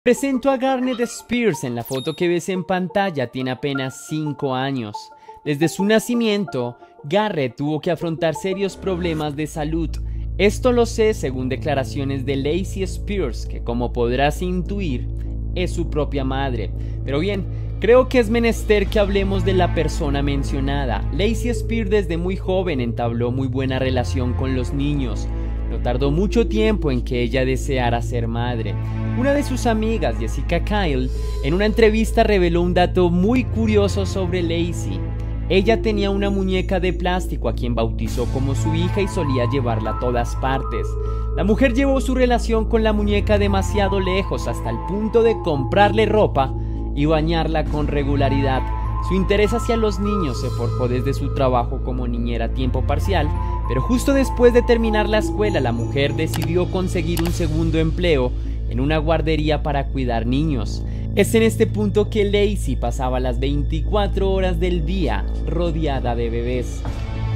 Presento a Garnet Spears. En la foto que ves en pantalla tiene apenas 5 años. Desde su nacimiento, Garnet tuvo que afrontar serios problemas de salud. Esto lo sé según declaraciones de Lacey Spears, que como podrás intuir, es su propia madre. Pero bien, creo que es menester que hablemos de la persona mencionada. Lacey Spears desde muy joven entabló muy buena relación con los niños. No tardó mucho tiempo en que ella deseara ser madre. Una de sus amigas, Jessica Kyle, en una entrevista reveló un dato muy curioso sobre Lacey. Ella tenía una muñeca de plástico a quien bautizó como su hija y solía llevarla a todas partes. La mujer llevó su relación con la muñeca demasiado lejos, hasta el punto de comprarle ropa y bañarla con regularidad. Su interés hacia los niños se forjó desde su trabajo como niñera a tiempo parcial, pero justo después de terminar la escuela, la mujer decidió conseguir un segundo empleo en una guardería para cuidar niños. Es en este punto que Lacey pasaba las 24 horas del día rodeada de bebés.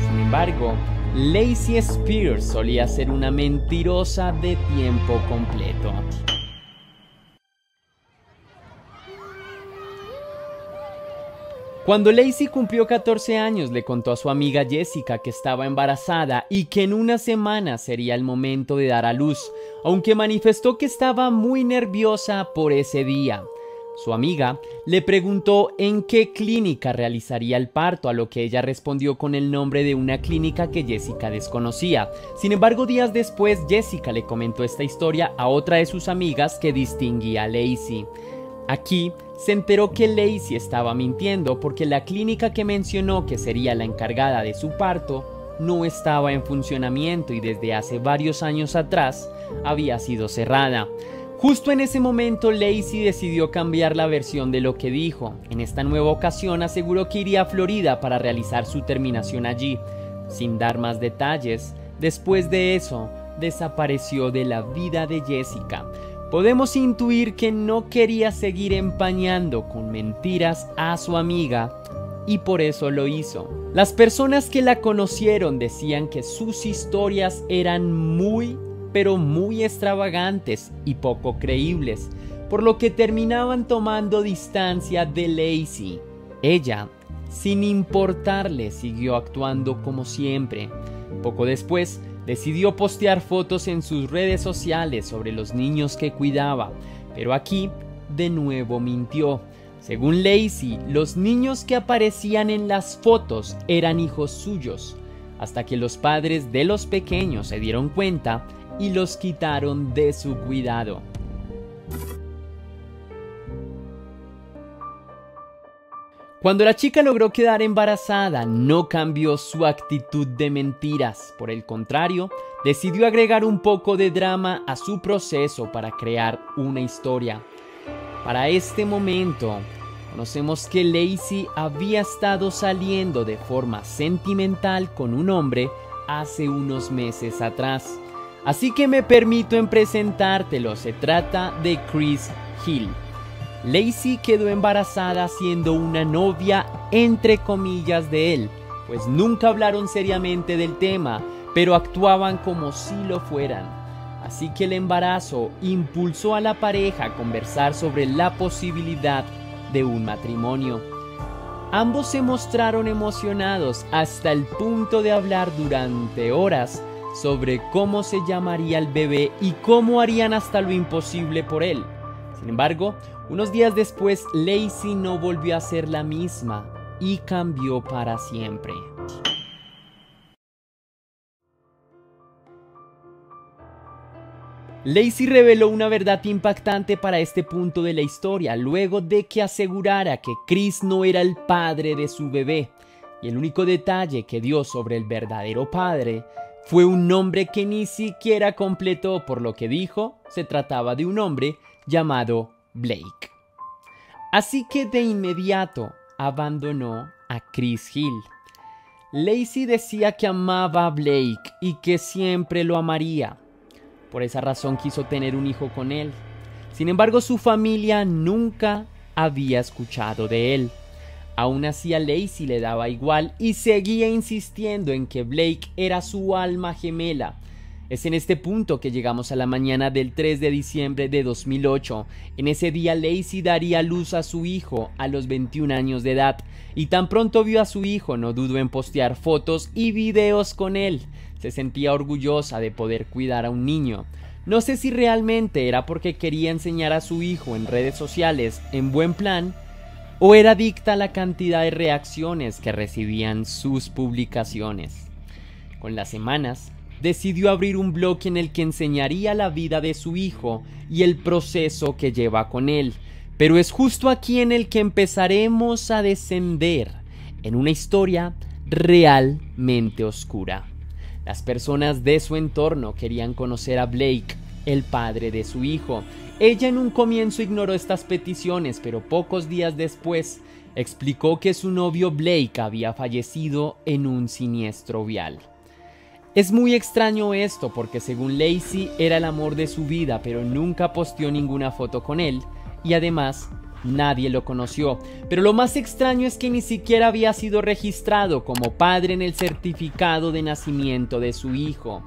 Sin embargo, Lacey Spears solía ser una mentirosa de tiempo completo. Cuando Lacey cumplió 14 años, le contó a su amiga Jessica que estaba embarazada y que en una semana sería el momento de dar a luz, aunque manifestó que estaba muy nerviosa por ese día. Su amiga le preguntó en qué clínica realizaría el parto, a lo que ella respondió con el nombre de una clínica que Jessica desconocía. Sin embargo, días después, Jessica le comentó esta historia a otra de sus amigas que distinguía a Lacey. Aquí se enteró que Lacey estaba mintiendo porque la clínica que mencionó que sería la encargada de su parto no estaba en funcionamiento y desde hace varios años atrás había sido cerrada. Justo en ese momento, Lacey decidió cambiar la versión de lo que dijo. En esta nueva ocasión aseguró que iría a Florida para realizar su terminación allí. Sin dar más detalles, después de eso, desapareció de la vida de Jessica. Podemos intuir que no quería seguir empañando con mentiras a su amiga y por eso lo hizo. Las personas que la conocieron decían que sus historias eran muy extravagantes y poco creíbles, por lo que terminaban tomando distancia de Lacey. Ella, sin importarle, siguió actuando como siempre. Poco después, decidió postear fotos en sus redes sociales sobre los niños que cuidaba, pero aquí de nuevo mintió. Según Lacey, los niños que aparecían en las fotos eran hijos suyos, hasta que los padres de los pequeños se dieron cuenta y los quitaron de su cuidado. Cuando la chica logró quedar embarazada, no cambió su actitud de mentiras. Por el contrario, decidió agregar un poco de drama a su proceso para crear una historia. Para este momento, conocemos que Lacey había estado saliendo de forma sentimental con un hombre hace unos meses atrás. Así que me permito en presentártelo. Se trata de Chris Hill. Lacey quedó embarazada siendo una novia entre comillas de él, pues nunca hablaron seriamente del tema, pero actuaban como si lo fueran. Así que el embarazo impulsó a la pareja a conversar sobre la posibilidad de un matrimonio. Ambos se mostraron emocionados hasta el punto de hablar durante horas sobre cómo se llamaría el bebé y cómo harían hasta lo imposible por él. Sin embargo, unos días después, Lacey no volvió a ser la misma y cambió para siempre. Lacey reveló una verdad impactante para este punto de la historia, luego de que asegurara que Chris no era el padre de su bebé, y el único detalle que dio sobre el verdadero padre fue un nombre que ni siquiera completó, por lo que dijo se trataba de un hombre llamado Blake. Así que de inmediato abandonó a Chris Hill. Lacey decía que amaba a Blake y que siempre lo amaría. Por esa razón quiso tener un hijo con él. Sin embargo, su familia nunca había escuchado de él. Aún así, a Lacey le daba igual y seguía insistiendo en que Blake era su alma gemela. Es en este punto que llegamos a la mañana del 3 de diciembre de 2008. En ese día Lacey daría a luz a su hijo a los 21 años de edad, y tan pronto vio a su hijo no dudó en postear fotos y videos con él. Se sentía orgullosa de poder cuidar a un niño. No sé si realmente era porque quería enseñar a su hijo en redes sociales en buen plan, o era adicta a la cantidad de reacciones que recibían sus publicaciones. Con las semanas, decidió abrir un blog en el que enseñaría la vida de su hijo y el proceso que lleva con él. Pero es justo aquí en el que empezaremos a descender en una historia realmente oscura. Las personas de su entorno querían conocer a Blake, el padre de su hijo. Ella en un comienzo ignoró estas peticiones, pero pocos días después explicó que su novio Blake había fallecido en un siniestro vial. Es muy extraño esto porque según Lacey era el amor de su vida, pero nunca posteó ninguna foto con él y además nadie lo conoció. Pero lo más extraño es que ni siquiera había sido registrado como padre en el certificado de nacimiento de su hijo.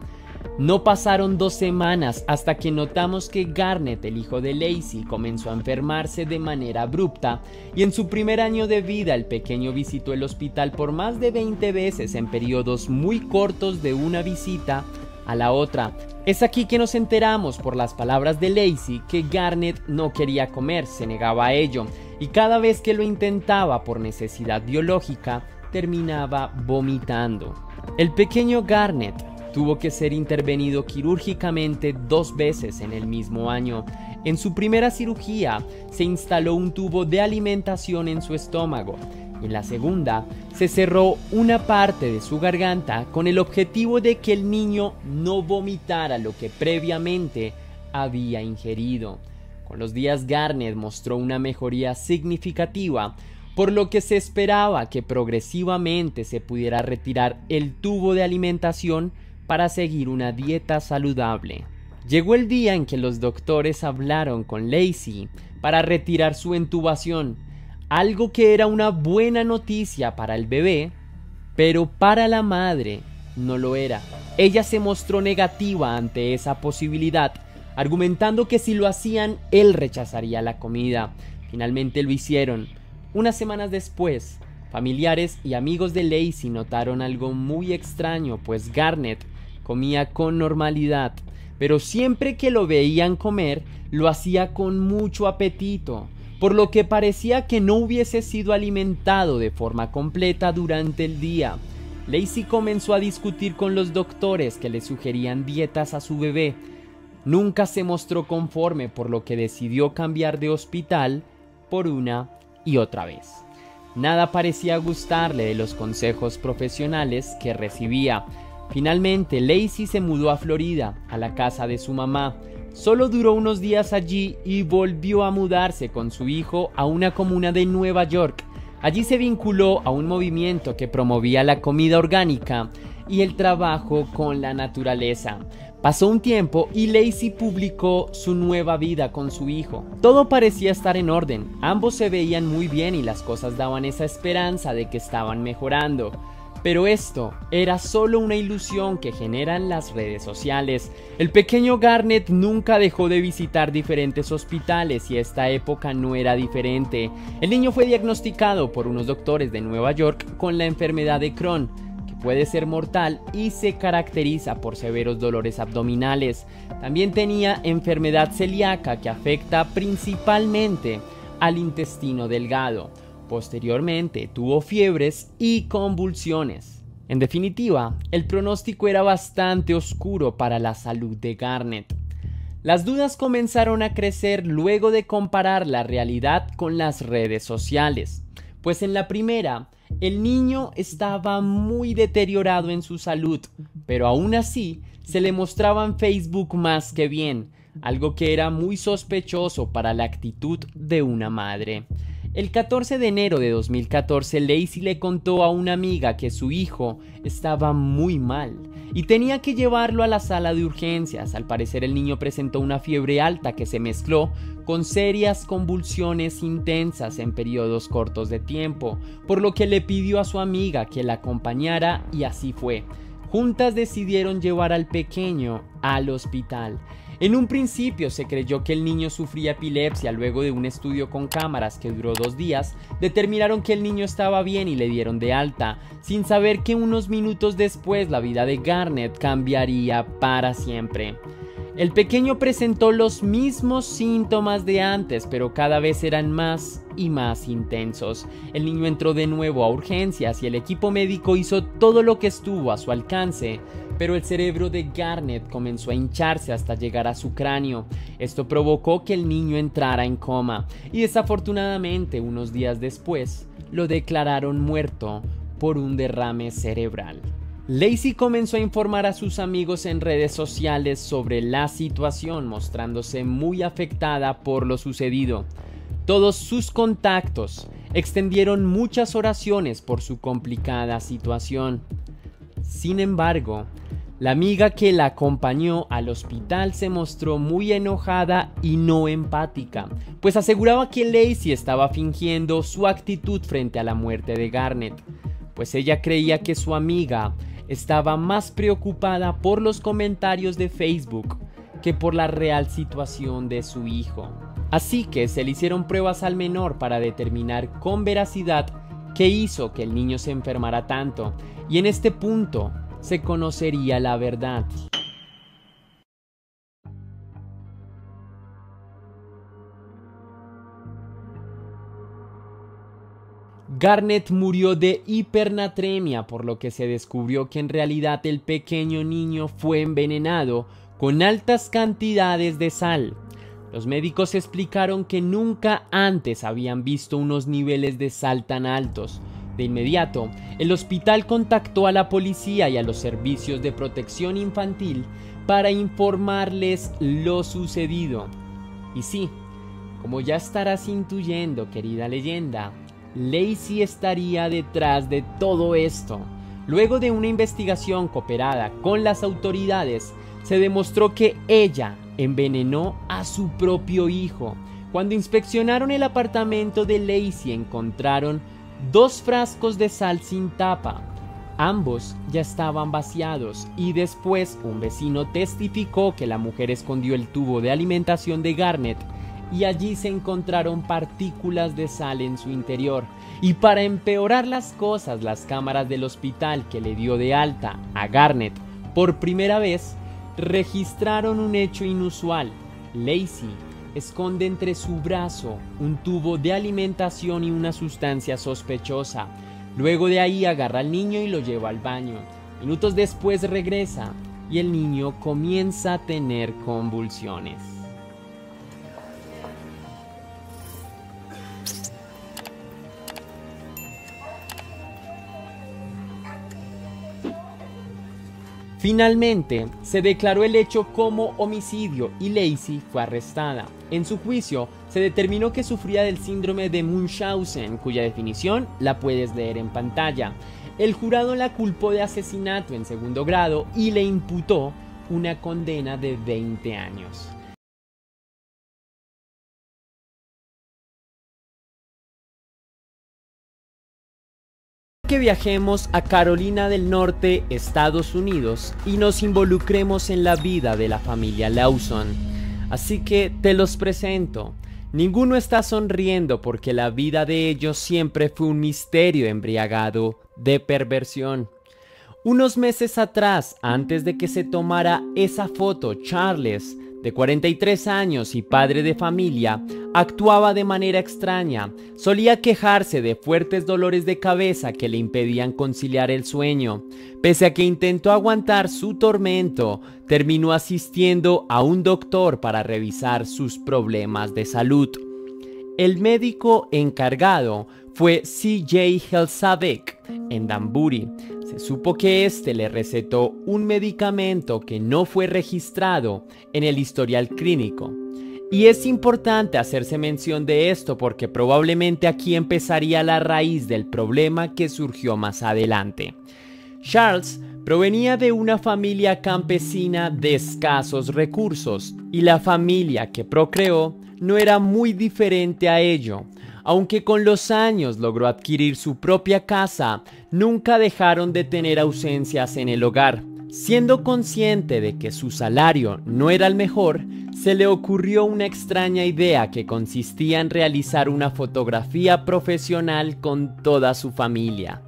No pasaron 2 semanas hasta que notamos que Garnett, el hijo de Lacey, comenzó a enfermarse de manera abrupta y en su primer año de vida el pequeño visitó el hospital por más de 20 veces en periodos muy cortos de una visita a la otra. Es aquí que nos enteramos por las palabras de Lacey que Garnett no quería comer, se negaba a ello y cada vez que lo intentaba por necesidad biológica terminaba vomitando. El pequeño Garnett tuvo que ser intervenido quirúrgicamente 2 veces en el mismo año. En su primera cirugía se instaló un tubo de alimentación en su estómago. En la segunda se cerró una parte de su garganta con el objetivo de que el niño no vomitara lo que previamente había ingerido. Con los días Garnett mostró una mejoría significativa, por lo que se esperaba que progresivamente se pudiera retirar el tubo de alimentación para seguir una dieta saludable. Llegó el día en que los doctores hablaron con Lacey para retirar su intubación, algo que era una buena noticia para el bebé, pero para la madre no lo era. Ella se mostró negativa ante esa posibilidad, argumentando que si lo hacían, él rechazaría la comida. Finalmente lo hicieron. Unas semanas después, familiares y amigos de Lacey notaron algo muy extraño, pues Garnett comía con normalidad, pero siempre que lo veían comer, lo hacía con mucho apetito, por lo que parecía que no hubiese sido alimentado de forma completa durante el día. Lacey comenzó a discutir con los doctores que le sugerían dietas a su bebé. Nunca se mostró conforme, por lo que decidió cambiar de hospital por una y otra vez. Nada parecía gustarle de los consejos profesionales que recibía. Finalmente, Lacey se mudó a Florida, a la casa de su mamá. Solo duró unos días allí y volvió a mudarse con su hijo a una comuna de Nueva York. Allí se vinculó a un movimiento que promovía la comida orgánica y el trabajo con la naturaleza. Pasó un tiempo y Lacey publicó su nueva vida con su hijo. Todo parecía estar en orden, ambos se veían muy bien y las cosas daban esa esperanza de que estaban mejorando. Pero esto era solo una ilusión que generan las redes sociales. El pequeño Garnett nunca dejó de visitar diferentes hospitales y esta época no era diferente. El niño fue diagnosticado por unos doctores de Nueva York con la enfermedad de Crohn, que puede ser mortal y se caracteriza por severos dolores abdominales. También tenía enfermedad celíaca que afecta principalmente al intestino delgado. Posteriormente tuvo fiebres y convulsiones. En definitiva, el pronóstico era bastante oscuro para la salud de Garnett. Las dudas comenzaron a crecer luego de comparar la realidad con las redes sociales, pues en la primera, el niño estaba muy deteriorado en su salud, pero aún así se le mostraba en Facebook más que bien, algo que era muy sospechoso para la actitud de una madre. El 14 de enero de 2014, Lacey le contó a una amiga que su hijo estaba muy mal y tenía que llevarlo a la sala de urgencias. Al parecer el niño presentó una fiebre alta que se mezcló con serias convulsiones intensas en periodos cortos de tiempo, por lo que le pidió a su amiga que la acompañara y así fue. juntas decidieron llevar al pequeño al hospital. En un principio se creyó que el niño sufría epilepsia. Luego de un estudio con cámaras que duró 2 días, determinaron que el niño estaba bien y le dieron de alta, sin saber que unos minutos después la vida de Garnett cambiaría para siempre. El pequeño presentó los mismos síntomas de antes, pero cada vez eran más y más intensos. El niño entró de nuevo a urgencias y el equipo médico hizo todo lo que estuvo a su alcance, pero el cerebro de Garnett comenzó a hincharse hasta llegar a su cráneo. Esto provocó que el niño entrara en coma y desafortunadamente unos días después lo declararon muerto por un derrame cerebral. Lacey comenzó a informar a sus amigos en redes sociales sobre la situación, mostrándose muy afectada por lo sucedido. Todos sus contactos extendieron muchas oraciones por su complicada situación. Sin embargo, la amiga que la acompañó al hospital se mostró muy enojada y no empática, pues aseguraba que Lacey estaba fingiendo su actitud frente a la muerte de Garnett, pues ella creía que su amiga estaba más preocupada por los comentarios de Facebook que por la real situación de su hijo. Así que se le hicieron pruebas al menor para determinar con veracidad qué hizo que el niño se enfermara tanto, y en este punto se conocería la verdad. Garnett murió de hipernatremia, por lo que se descubrió que en realidad el pequeño niño fue envenenado con altas cantidades de sal. Los médicos explicaron que nunca antes habían visto unos niveles de sal tan altos. De inmediato, el hospital contactó a la policía y a los servicios de protección infantil para informarles lo sucedido. Y sí, como ya estarás intuyendo, querida leyenda, Lacey estaría detrás de todo esto. Luego de una investigación cooperada con las autoridades, se demostró que ella envenenó a su propio hijo. Cuando inspeccionaron el apartamento de Lacey, encontraron 2 frascos de sal sin tapa. Ambos ya estaban vaciados y después un vecino testificó que la mujer escondió el tubo de alimentación de Garnett y allí se encontraron partículas de sal en su interior. Y para empeorar las cosas, las cámaras del hospital que le dio de alta a Garnett por primera vez registraron un hecho inusual. Lacey esconde entre su brazo un tubo de alimentación y una sustancia sospechosa. Luego de ahí agarra al niño y lo lleva al baño. Minutos después regresa y el niño comienza a tener convulsiones. Finalmente, se declaró el hecho como homicidio y Lacey fue arrestada. En su juicio, se determinó que sufría del síndrome de Munchausen, cuya definición la puedes leer en pantalla. El jurado la culpó de asesinato en 2º grado y le imputó una condena de 20 años. Que viajemos a Carolina del Norte, Estados Unidos, y nos involucremos en la vida de la familia Lawson. Así que te los presento. Ninguno está sonriendo porque la vida de ellos siempre fue un misterio embriagado de perversión. Unos meses atrás, antes de que se tomara esa foto, Charles, de 43 años y padre de familia, actuaba de manera extraña. Solía quejarse de fuertes dolores de cabeza que le impedían conciliar el sueño. Pese a que intentó aguantar su tormento, terminó asistiendo a un doctor para revisar sus problemas de salud. El médico encargado fue C.J. Helsabeck en Danbury. Se supo que este le recetó un medicamento que no fue registrado en el historial clínico. Y es importante hacerse mención de esto porque probablemente aquí empezaría la raíz del problema que surgió más adelante. Charles Provenía de una familia campesina de escasos recursos, y la familia que procreó no era muy diferente a ello. Aunque con los años logró adquirir su propia casa, nunca dejaron de tener ausencias en el hogar. Siendo consciente de que su salario no era el mejor, se le ocurrió una extraña idea que consistía en realizar una fotografía profesional con toda su familia.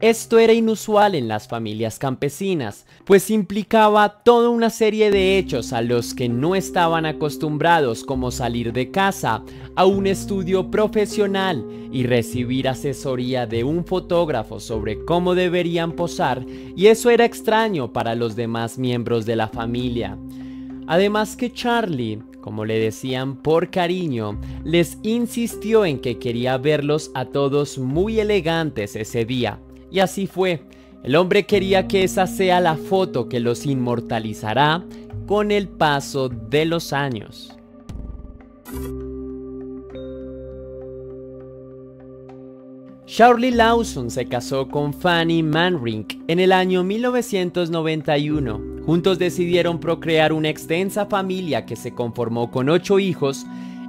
Esto era inusual en las familias campesinas, pues implicaba toda una serie de hechos a los que no estaban acostumbrados, como salir de casa a un estudio profesional y recibir asesoría de un fotógrafo sobre cómo deberían posar, y eso era extraño para los demás miembros de la familia. Además que Charlie, como le decían por cariño, les insistió en que quería verlos a todos muy elegantes ese día. Y así fue. El hombre quería que esa sea la foto que los inmortalizará con el paso de los años. Charlie Lawson se casó con Fanny Manring en el año 1991. Juntos decidieron procrear una extensa familia que se conformó con 8 hijos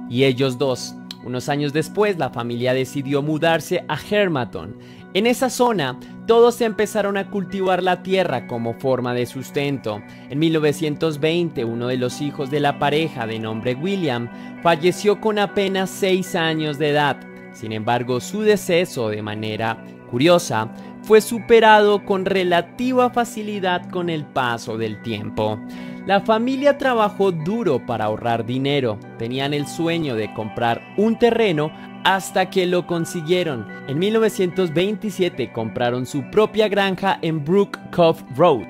y ellos 2. Unos años después, la familia decidió mudarse a Hermaton. En esa zona, todos empezaron a cultivar la tierra como forma de sustento. En 1920, uno de los hijos de la pareja, de nombre William, falleció con apenas 6 años de edad. Sin embargo, su deceso, de manera curiosa, fue superado con relativa facilidad con el paso del tiempo. La familia trabajó duro para ahorrar dinero. Tenían el sueño de comprar un terreno hasta que lo consiguieron. En 1927 compraron su propia granja en Brook Cove Road.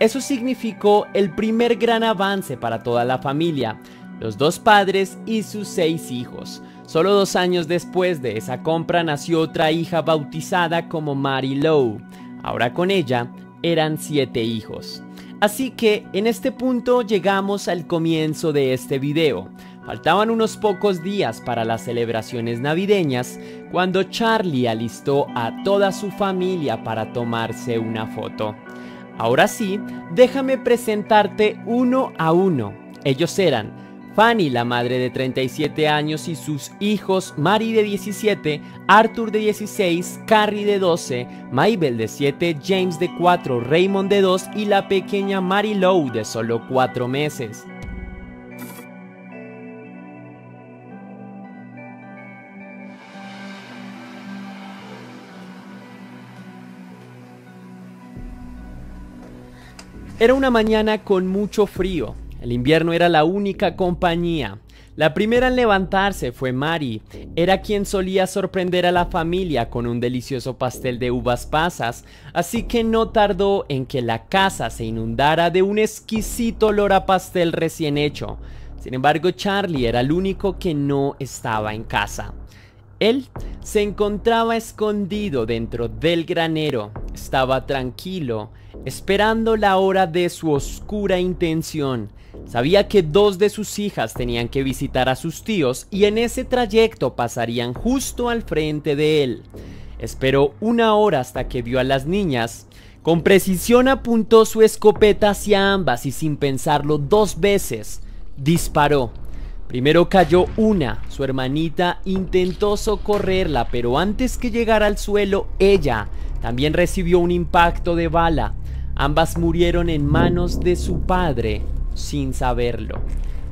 Eso significó el primer gran avance para toda la familia, los 2 padres y sus 6 hijos. Solo 2 años después de esa compra nació otra hija bautizada como Mary Lou. Ahora con ella eran 7 hijos. Así que en este punto llegamos al comienzo de este video. Faltaban unos pocos días para las celebraciones navideñas cuando Charlie alistó a toda su familia para tomarse una foto. Ahora sí, déjame presentarte uno a uno. Ellos eran Fanny, la madre de 37 años, y sus hijos Mary de 17, Arthur de 16, Carrie de 12, Mabel de 7, James de 4, Raymond de 2 y la pequeña Mary Lou de solo 4 meses. Era una mañana con mucho frío. El invierno era la única compañía. La primera en levantarse fue Mary. Era quien solía sorprender a la familia con un delicioso pastel de uvas pasas, así que no tardó en que la casa se inundara de un exquisito olor a pastel recién hecho. Sin embargo, Charlie era el único que no estaba en casa. Él se encontraba escondido dentro del granero. Estaba tranquilo, esperando la hora de su oscura intención. Sabía que 2 de sus hijas tenían que visitar a sus tíos y en ese trayecto pasarían justo al frente de él. Esperó 1 hora hasta que vio a las niñas. Con precisión apuntó su escopeta hacia ambas y sin pensarlo 2 veces, disparó. Primero cayó una, su hermanita intentó socorrerla, pero antes que llegara al suelo, ella también recibió un impacto de bala. Ambas murieron en manos de su padre, sin saberlo.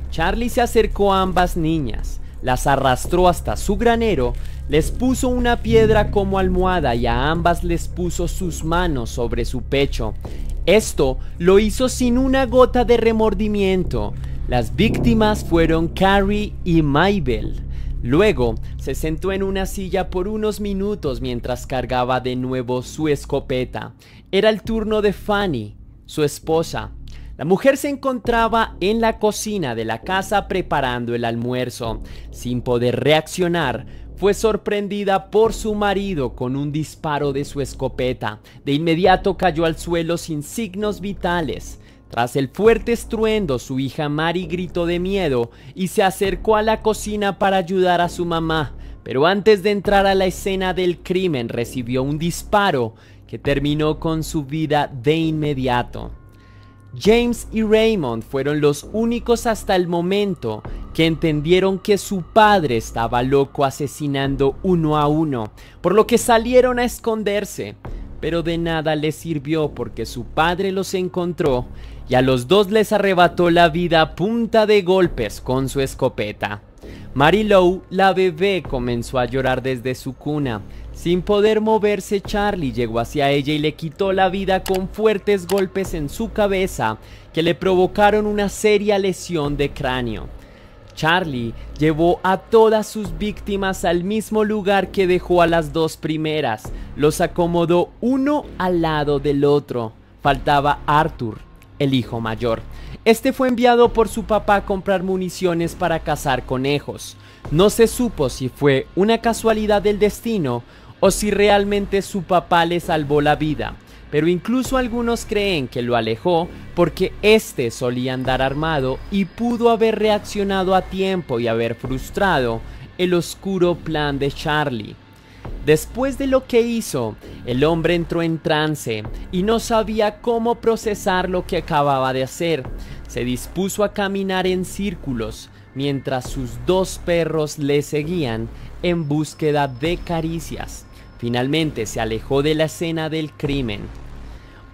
Charlie se acercó a ambas niñas, las arrastró hasta su granero, les puso una piedra como almohada y a ambas les puso sus manos sobre su pecho. Esto lo hizo sin una gota de remordimiento. Las víctimas fueron Carrie y Mabel. Luego se sentó en una silla por unos minutos mientras cargaba de nuevo su escopeta. Era el turno de Fanny, su esposa. La mujer se encontraba en la cocina de la casa preparando el almuerzo. Sin poder reaccionar, fue sorprendida por su marido con un disparo de su escopeta. De inmediato cayó al suelo sin signos vitales. Tras el fuerte estruendo, su hija Mary gritó de miedo y se acercó a la cocina para ayudar a su mamá. Pero antes de entrar a la escena del crimen, recibió un disparo que terminó con su vida de inmediato. James y Raymond fueron los únicos hasta el momento que entendieron que su padre estaba loco asesinando uno a uno, por lo que salieron a esconderse, pero de nada les sirvió porque su padre los encontró y a los dos les arrebató la vida a punta de golpes con su escopeta. Mary Lou, la bebé, comenzó a llorar desde su cuna. Sin poder moverse, Charlie llegó hacia ella y le quitó la vida con fuertes golpes en su cabeza que le provocaron una seria lesión de cráneo. Charlie llevó a todas sus víctimas al mismo lugar que dejó a las dos primeras. Los acomodó uno al lado del otro. Faltaba Arthur, el hijo mayor. Este fue enviado por su papá a comprar municiones para cazar conejos. No se supo si fue una casualidad del destino o si realmente su papá le salvó la vida, pero incluso algunos creen que lo alejó porque este solía andar armado y pudo haber reaccionado a tiempo y haber frustrado el oscuro plan de Charlie. Después de lo que hizo, el hombre entró en trance y no sabía cómo procesar lo que acababa de hacer. Se dispuso a caminar en círculos mientras sus dos perros le seguían en búsqueda de caricias. Finalmente se alejó de la escena del crimen.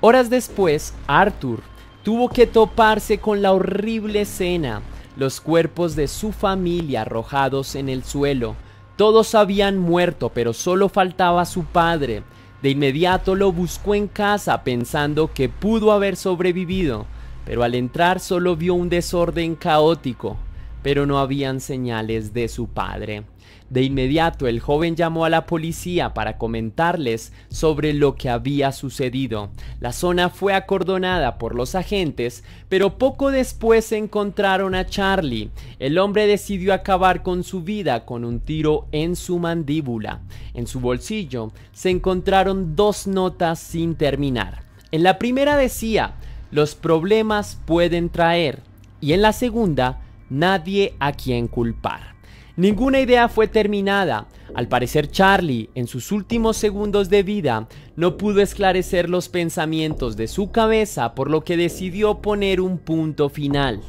Horas después, Arthur tuvo que toparse con la horrible escena, los cuerpos de su familia arrojados en el suelo. Todos habían muerto, pero solo faltaba su padre. De inmediato lo buscó en casa pensando que pudo haber sobrevivido, pero al entrar solo vio un desorden caótico, pero no habían señales de su padre. De inmediato el joven llamó a la policía para comentarles sobre lo que había sucedido. La zona fue acordonada por los agentes, pero poco después encontraron a Charlie. El hombre decidió acabar con su vida con un tiro en su mandíbula. En su bolsillo se encontraron dos notas sin terminar. En la primera decía: "Los problemas pueden traer", y en la segunda: "Nadie a quien culpar". Ninguna idea fue terminada. Al parecer Charlie, en sus últimos segundos de vida, no pudo esclarecer los pensamientos de su cabeza, por lo que decidió poner un punto final.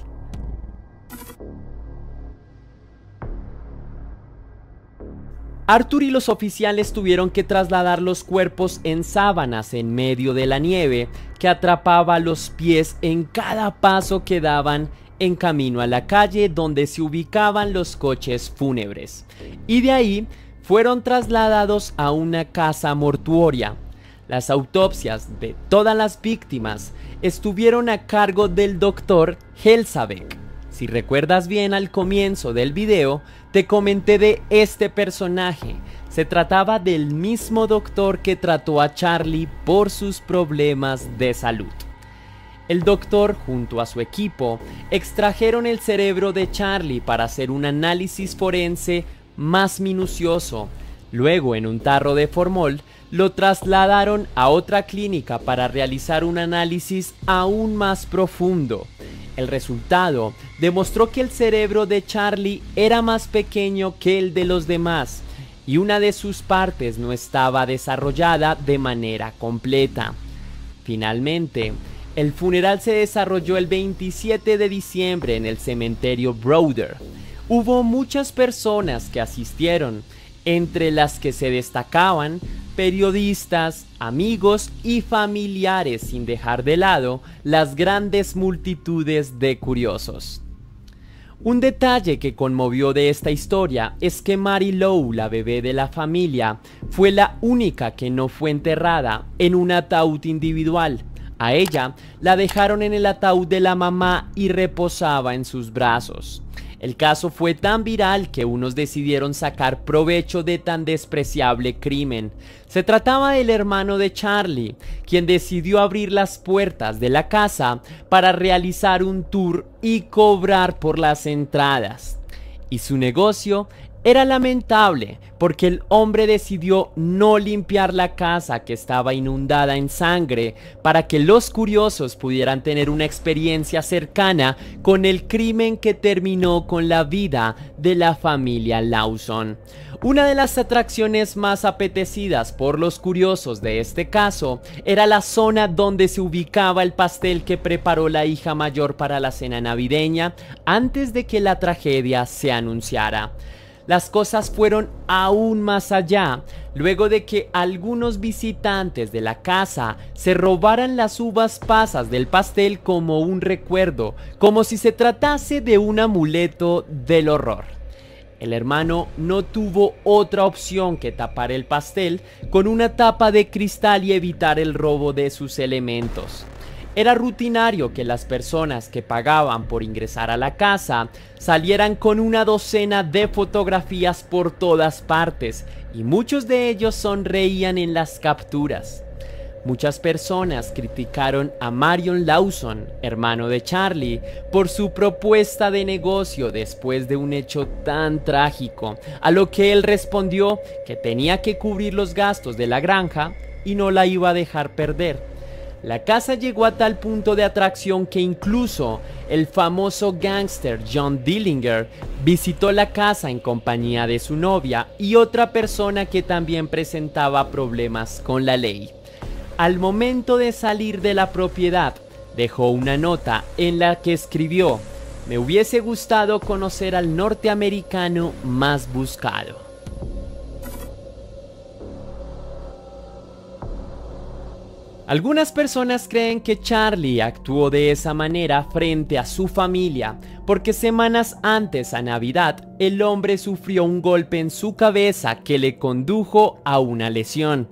Arthur y los oficiales tuvieron que trasladar los cuerpos en sábanas en medio de la nieve que atrapaba los pies en cada paso que daban en camino a la calle donde se ubicaban los coches fúnebres, y de ahí fueron trasladados a una casa mortuoria. Las autopsias de todas las víctimas estuvieron a cargo del doctor Helsabeck. Si recuerdas bien, al comienzo del video te comenté de este personaje. Se trataba del mismo doctor que trató a Charlie por sus problemas de salud. El doctor, junto a su equipo, extrajeron el cerebro de Charlie para hacer un análisis forense más minucioso. Luego, en un tarro de formol, lo trasladaron a otra clínica para realizar un análisis aún más profundo. El resultado demostró que el cerebro de Charlie era más pequeño que el de los demás y una de sus partes no estaba desarrollada de manera completa. Finalmente, el funeral se desarrolló el 27 de diciembre en el cementerio Browder. Hubo muchas personas que asistieron, entre las que se destacaban periodistas, amigos y familiares, sin dejar de lado las grandes multitudes de curiosos. Un detalle que conmovió de esta historia es que Mary Lou, la bebé de la familia, fue la única que no fue enterrada en un ataúd individual. A ella la dejaron en el ataúd de la mamá y reposaba en sus brazos. El caso fue tan viral que unos decidieron sacar provecho de tan despreciable crimen. Se trataba del hermano de Charlie, quien decidió abrir las puertas de la casa para realizar un tour y cobrar por las entradas. Y su negocio Era lamentable porque el hombre decidió no limpiar la casa que estaba inundada en sangre para que los curiosos pudieran tener una experiencia cercana con el crimen que terminó con la vida de la familia Lawson. Una de las atracciones más apetecidas por los curiosos de este caso era la zona donde se ubicaba el pastel que preparó la hija mayor para la cena navideña antes de que la tragedia se anunciara. Las cosas fueron aún más allá, luego de que algunos visitantes de la casa se robaran las uvas pasas del pastel como un recuerdo, como si se tratase de un amuleto del horror. El hermano no tuvo otra opción que tapar el pastel con una tapa de cristal y evitar el robo de sus elementos. Era rutinario que las personas que pagaban por ingresar a la casa salieran con una docena de fotografías por todas partes y muchos de ellos sonreían en las capturas. Muchas personas criticaron a Marion Lawson, hermano de Charlie, por su propuesta de negocio después de un hecho tan trágico, a lo que él respondió que tenía que cubrir los gastos de la granja y no la iba a dejar perder. La casa llegó a tal punto de atracción que incluso el famoso gángster John Dillinger visitó la casa en compañía de su novia y otra persona que también presentaba problemas con la ley. Al momento de salir de la propiedad, dejó una nota en la que escribió: "Me hubiese gustado conocer al norteamericano más buscado". Algunas personas creen que Charlie actuó de esa manera frente a su familia porque semanas antes a Navidad el hombre sufrió un golpe en su cabeza que le condujo a una lesión.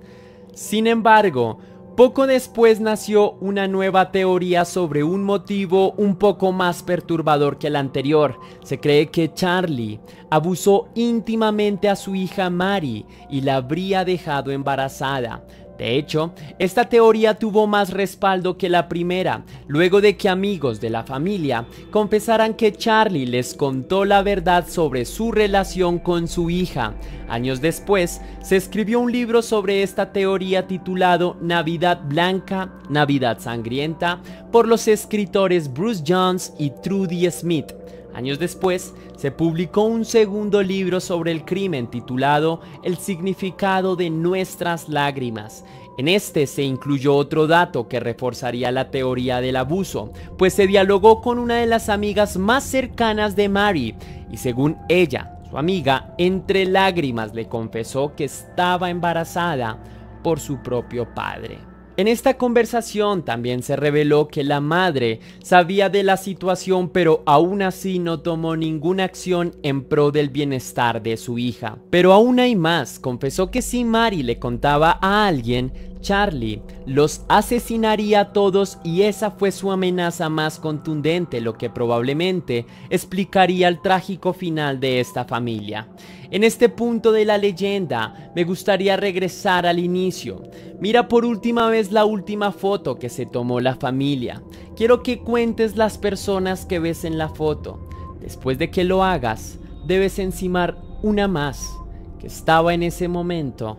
Sin embargo, poco después nació una nueva teoría sobre un motivo un poco más perturbador que el anterior. Se cree que Charlie abusó íntimamente a su hija Mary y la habría dejado embarazada. De hecho, esta teoría tuvo más respaldo que la primera, luego de que amigos de la familia confesaran que Charlie les contó la verdad sobre su relación con su hija. Años después, se escribió un libro sobre esta teoría titulado Navidad Blanca, Navidad Sangrienta, por los escritores Bruce Jones y Trudy Smith. Años después, se publicó un segundo libro sobre el crimen titulado El significado de nuestras lágrimas. En este se incluyó otro dato que reforzaría la teoría del abuso, pues se dialogó con una de las amigas más cercanas de Mary y según ella, su amiga, entre lágrimas le confesó que estaba embarazada por su propio padre. En esta conversación también se reveló que la madre sabía de la situación, pero aún así no tomó ninguna acción en pro del bienestar de su hija. Pero aún hay más, confesó que si Mary le contaba a alguien, Charlie los asesinaría a todos y esa fue su amenaza más contundente, lo que probablemente explicaría el trágico final de esta familia. En este punto de la leyenda, me gustaría regresar al inicio. Mira por última vez la última foto que se tomó la familia. Quiero que cuentes las personas que ves en la foto. Después de que lo hagas, debes encimar una más, que estaba en ese momento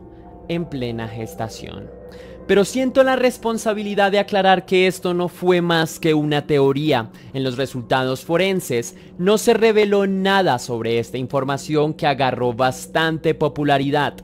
en plena gestación. Pero siento la responsabilidad de aclarar que esto no fue más que una teoría. En los resultados forenses no se reveló nada sobre esta información que agarró bastante popularidad.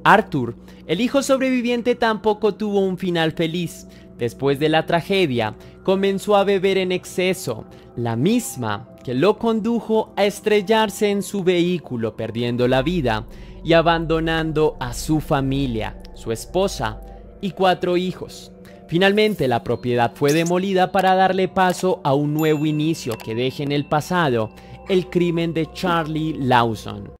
Arthur, el hijo sobreviviente, tampoco tuvo un final feliz. Después de la tragedia, comenzó a beber en exceso, la misma que lo condujo a estrellarse en su vehículo, perdiendo la vida y abandonando a su familia, su esposa y 4 hijos. Finalmente la propiedad fue demolida para darle paso a un nuevo inicio que deje en el pasado el crimen de Charlie Lawson.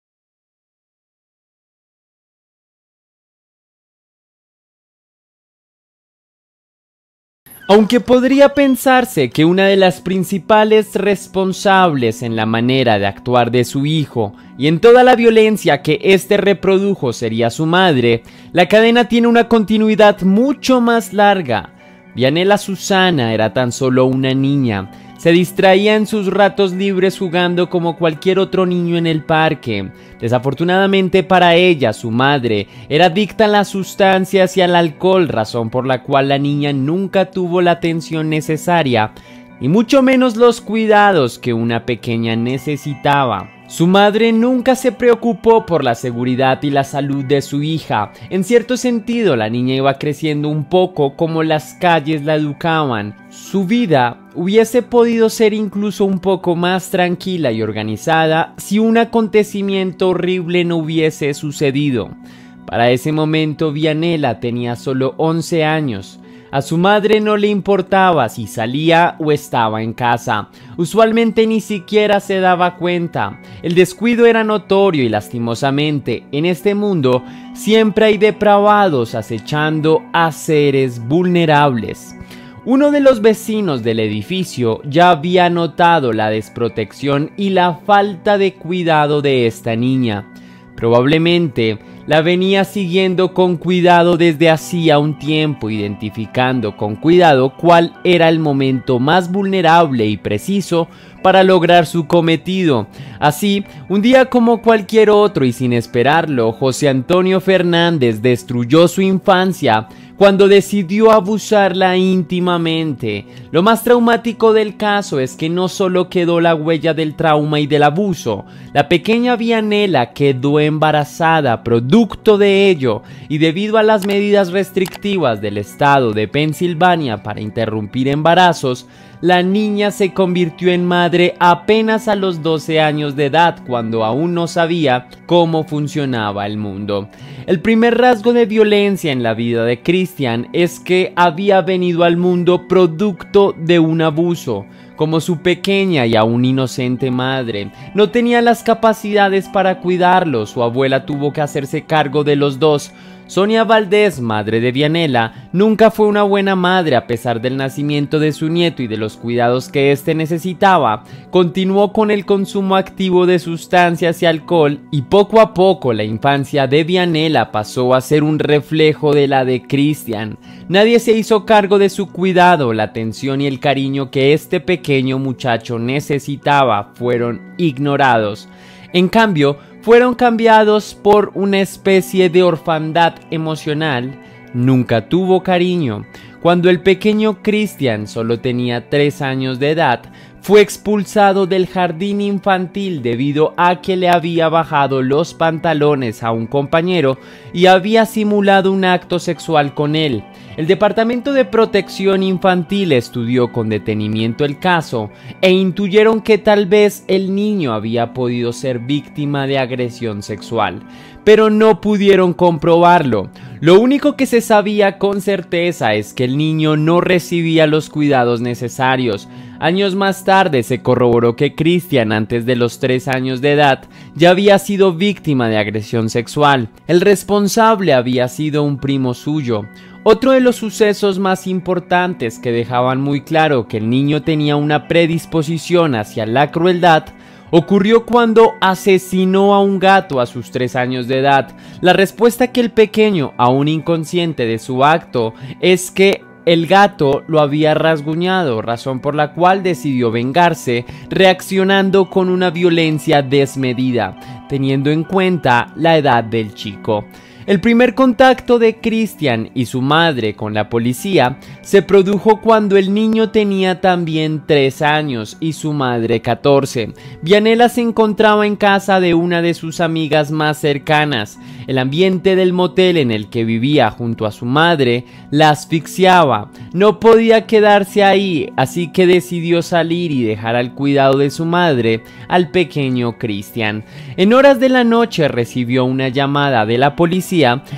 Aunque podría pensarse que una de las principales responsables en la manera de actuar de su hijo y en toda la violencia que éste reprodujo sería su madre, la cadena tiene una continuidad mucho más larga. Vianela Susana era tan solo una niña. Se distraía en sus ratos libres jugando como cualquier otro niño en el parque. Desafortunadamente para ella, su madre era adicta a las sustancias y al alcohol, razón por la cual la niña nunca tuvo la atención necesaria y mucho menos los cuidados que una pequeña necesitaba. Su madre nunca se preocupó por la seguridad y la salud de su hija. En cierto sentido, la niña iba creciendo un poco como las calles la educaban. Su vida hubiese podido ser incluso un poco más tranquila y organizada si un acontecimiento horrible no hubiese sucedido. Para ese momento, Vianela tenía solo 11 años. A su madre no le importaba si salía o estaba en casa. Usualmente ni siquiera se daba cuenta. El descuido era notorio y lastimosamente, en este mundo siempre hay depravados acechando a seres vulnerables. Uno de los vecinos del edificio ya había notado la desprotección y la falta de cuidado de esta niña. Probablemente la venía siguiendo con cuidado desde hacía un tiempo, identificando con cuidado cuál era el momento más vulnerable y preciso para lograr su cometido. Así, un día como cualquier otro y sin esperarlo, José Antonio Fernández destruyó su infancia cuando decidió abusarla íntimamente. Lo más traumático del caso es que no solo quedó la huella del trauma y del abuso, la pequeña Vianela quedó embarazada producto de ello, y debido a las medidas restrictivas del estado de Pensilvania para interrumpir embarazos, la niña se convirtió en madre apenas a los 12 años de edad, cuando aún no sabía cómo funcionaba el mundo. El primer rasgo de violencia en la vida de Christian es que había venido al mundo producto de un abuso. Como su pequeña y aún inocente madre no tenía las capacidades para cuidarlo, su abuela tuvo que hacerse cargo de los dos. Sonia Valdés, madre de Vianela, nunca fue una buena madre a pesar del nacimiento de su nieto y de los cuidados que éste necesitaba. Continuó con el consumo activo de sustancias y alcohol, y poco a poco la infancia de Vianela pasó a ser un reflejo de la de Christian. Nadie se hizo cargo de su cuidado, la atención y el cariño que este pequeño muchacho necesitaba fueron ignorados. En cambio, fueron cambiados por una especie de orfandad emocional. Nunca tuvo cariño. Cuando el pequeño Christian solo tenía 3 años de edad, fue expulsado del jardín infantil debido a que le había bajado los pantalones a un compañero y había simulado un acto sexual con él. El Departamento de Protección Infantil estudió con detenimiento el caso e intuyeron que tal vez el niño había podido ser víctima de agresión sexual, pero no pudieron comprobarlo. Lo único que se sabía con certeza es que el niño no recibía los cuidados necesarios. Años más tarde se corroboró que Christian, antes de los 3 años de edad, ya había sido víctima de agresión sexual. El responsable había sido un primo suyo. Otro de los sucesos más importantes que dejaban muy claro que el niño tenía una predisposición hacia la crueldad ocurrió cuando asesinó a un gato a sus 3 años de edad. La respuesta que el pequeño, aún inconsciente de su acto, es que el gato lo había rasguñado, razón por la cual decidió vengarse, reaccionando con una violencia desmedida, teniendo en cuenta la edad del chico. El primer contacto de Christian y su madre con la policía se produjo cuando el niño tenía también 3 años y su madre 14. Vianela se encontraba en casa de una de sus amigas más cercanas. El ambiente del motel en el que vivía junto a su madre la asfixiaba. No podía quedarse ahí, así que decidió salir y dejar al cuidado de su madre al pequeño Christian. En horas de la noche recibió una llamada de la policía.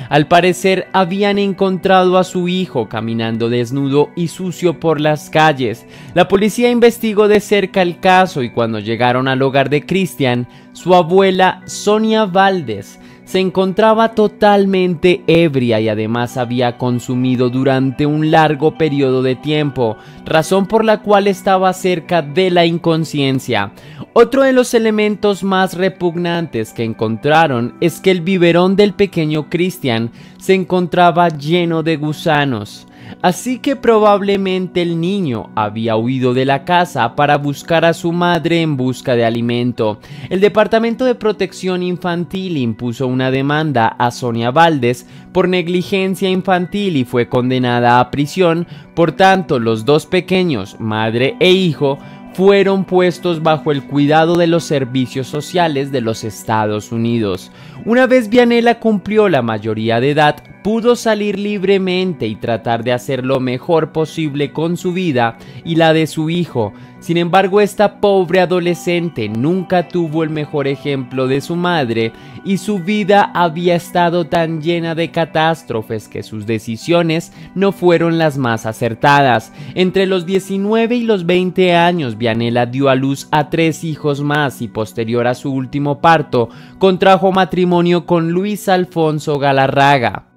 Al parecer habían encontrado a su hijo caminando desnudo y sucio por las calles. La policía investigó de cerca el caso y cuando llegaron al hogar de Christian, su abuela Sonia Valdés se encontraba totalmente ebria y además había consumido durante un largo periodo de tiempo, razón por la cual estaba cerca de la inconsciencia. Otro de los elementos más repugnantes que encontraron es que el biberón del pequeño Christian se encontraba lleno de gusanos. Así que probablemente el niño había huido de la casa para buscar a su madre en busca de alimento. El Departamento de Protección Infantil impuso una demanda a Sonia Valdés por negligencia infantil y fue condenada a prisión. Por tanto, los dos pequeños, madre e hijo, fueron puestos bajo el cuidado de los servicios sociales de los Estados Unidos. Una vez Vianela cumplió la mayoría de edad, pudo salir libremente y tratar de hacer lo mejor posible con su vida y la de su hijo. Sin embargo, esta pobre adolescente nunca tuvo el mejor ejemplo de su madre y su vida había estado tan llena de catástrofes que sus decisiones no fueron las más acertadas. Entre los 19 y los 20 años, Vianela dio a luz a 3 hijos más y posterior a su último parto, contrajo matrimonio con Luis Alfonso Galarraga.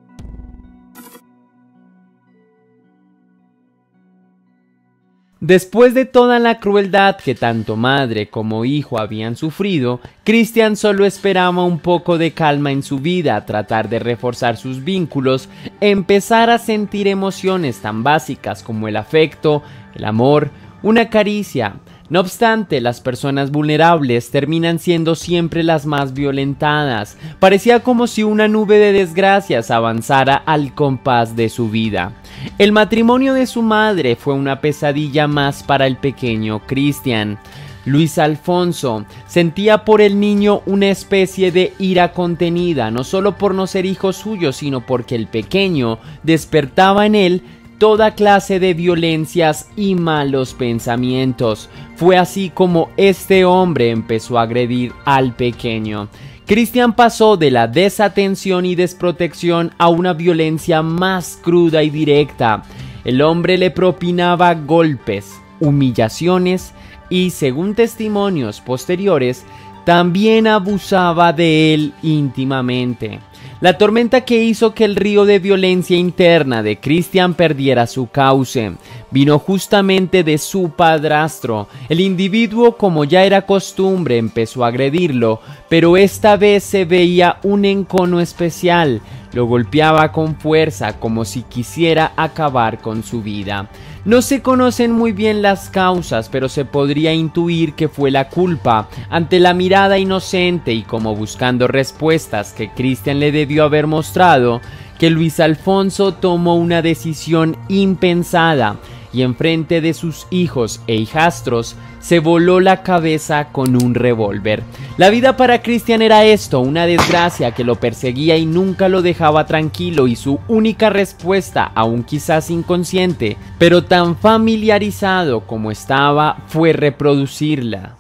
Después de toda la crueldad que tanto madre como hijo habían sufrido, Cristian solo esperaba un poco de calma en su vida, tratar de reforzar sus vínculos, empezar a sentir emociones tan básicas como el afecto, el amor, una caricia. No obstante, las personas vulnerables terminan siendo siempre las más violentadas. Parecía como si una nube de desgracias avanzara al compás de su vida. El matrimonio de su madre fue una pesadilla más para el pequeño Cristian. Luis Alfonso sentía por el niño una especie de ira contenida, no solo por no ser hijo suyo, sino porque el pequeño despertaba en él toda clase de violencias y malos pensamientos. Fue así como este hombre empezó a agredir al pequeño. Cristian pasó de la desatención y desprotección a una violencia más cruda y directa. El hombre le propinaba golpes, humillaciones y, según testimonios posteriores, también abusaba de él íntimamente. La tormenta que hizo que el río de violencia interna de Cristian perdiera su cauce vino justamente de su padrastro. El individuo, como ya era costumbre, empezó a agredirlo, pero esta vez se veía un encono especial. Lo golpeaba con fuerza, como si quisiera acabar con su vida. No se conocen muy bien las causas, pero se podría intuir que fue la culpa. Ante la mirada inocente y como buscando respuestas que Cristian le debió haber mostrado, que Luis Alfonso tomó una decisión impensada y enfrente de sus hijos e hijastros se voló la cabeza con un revólver. La vida para Cristian era esto, una desgracia que lo perseguía y nunca lo dejaba tranquilo, y su única respuesta, aún quizás inconsciente, pero tan familiarizado como estaba, fue reproducirla.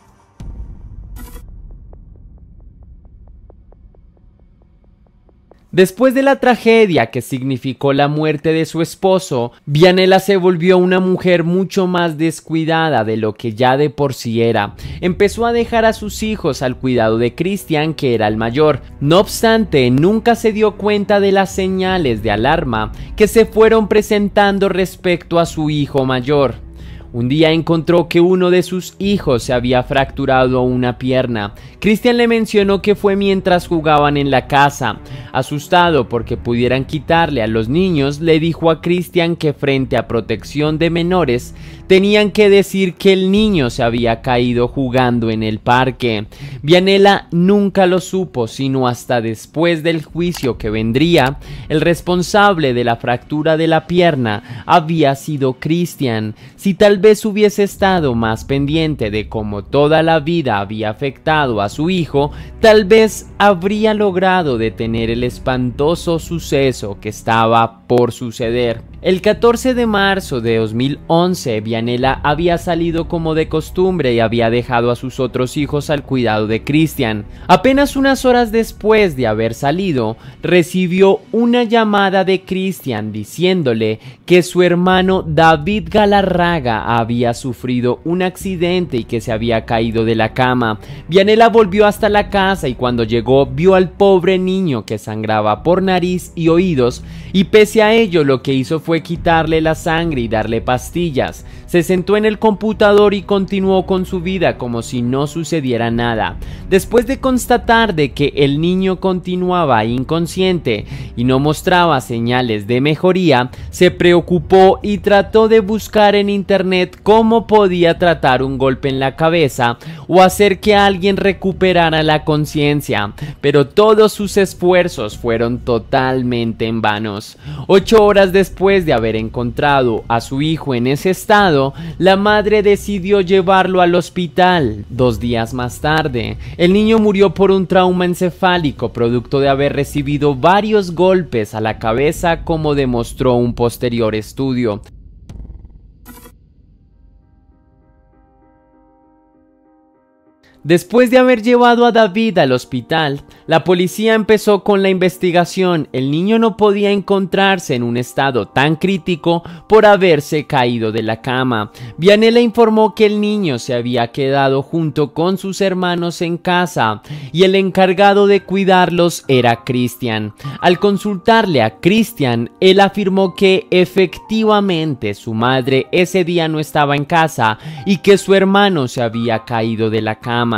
Después de la tragedia que significó la muerte de su esposo, Vianela se volvió una mujer mucho más descuidada de lo que ya de por sí era. Empezó a dejar a sus hijos al cuidado de Cristian, que era el mayor. No obstante, nunca se dio cuenta de las señales de alarma que se fueron presentando respecto a su hijo mayor. Un día encontró que uno de sus hijos se había fracturado una pierna. Cristian le mencionó que fue mientras jugaban en la casa. Asustado porque pudieran quitarle a los niños, le dijo a Cristian que frente a protección de menores tenían que decir que el niño se había caído jugando en el parque. Vianela nunca lo supo, sino hasta después del juicio que vendría. El responsable de la fractura de la pierna había sido Cristian. Si tal vez hubiese estado más pendiente de cómo toda la vida había afectado a su hijo, tal vez habría logrado detener el espantoso suceso que estaba por suceder. El 14 de marzo de 2011, Vianela había salido como de costumbre y había dejado a sus otros hijos al cuidado de Cristian. Apenas unas horas después de haber salido, recibió una llamada de Cristian diciéndole que su hermano David Galarraga había sufrido un accidente y que se había caído de la cama. Vianela volvió hasta la casa y cuando llegó vio al pobre niño que sangraba por nariz y oídos, y pese a ello lo que hizo fue quitarle la sangre y darle pastillas. Se sentó en el computador y continuó con su vida como si no sucediera nada. Después de constatar de que el niño continuaba inconsciente y no mostraba señales de mejoría, se preocupó y trató de buscar en internet cómo podía tratar un golpe en la cabeza o hacer que alguien recuperara la conciencia, pero todos sus esfuerzos fueron totalmente en vanos. 8 horas después de haber encontrado a su hijo en ese estado, la madre decidió llevarlo al hospital. 2 días más tarde, el niño murió por un trauma encefálico producto de haber recibido varios golpes a la cabeza, como demostró un posterior estudio. Después de haber llevado a David al hospital, la policía empezó con la investigación. El niño no podía encontrarse en un estado tan crítico por haberse caído de la cama. Vianela informó que el niño se había quedado junto con sus hermanos en casa y el encargado de cuidarlos era Christian. Al consultarle a Christian, él afirmó que efectivamente su madre ese día no estaba en casa y que su hermano se había caído de la cama.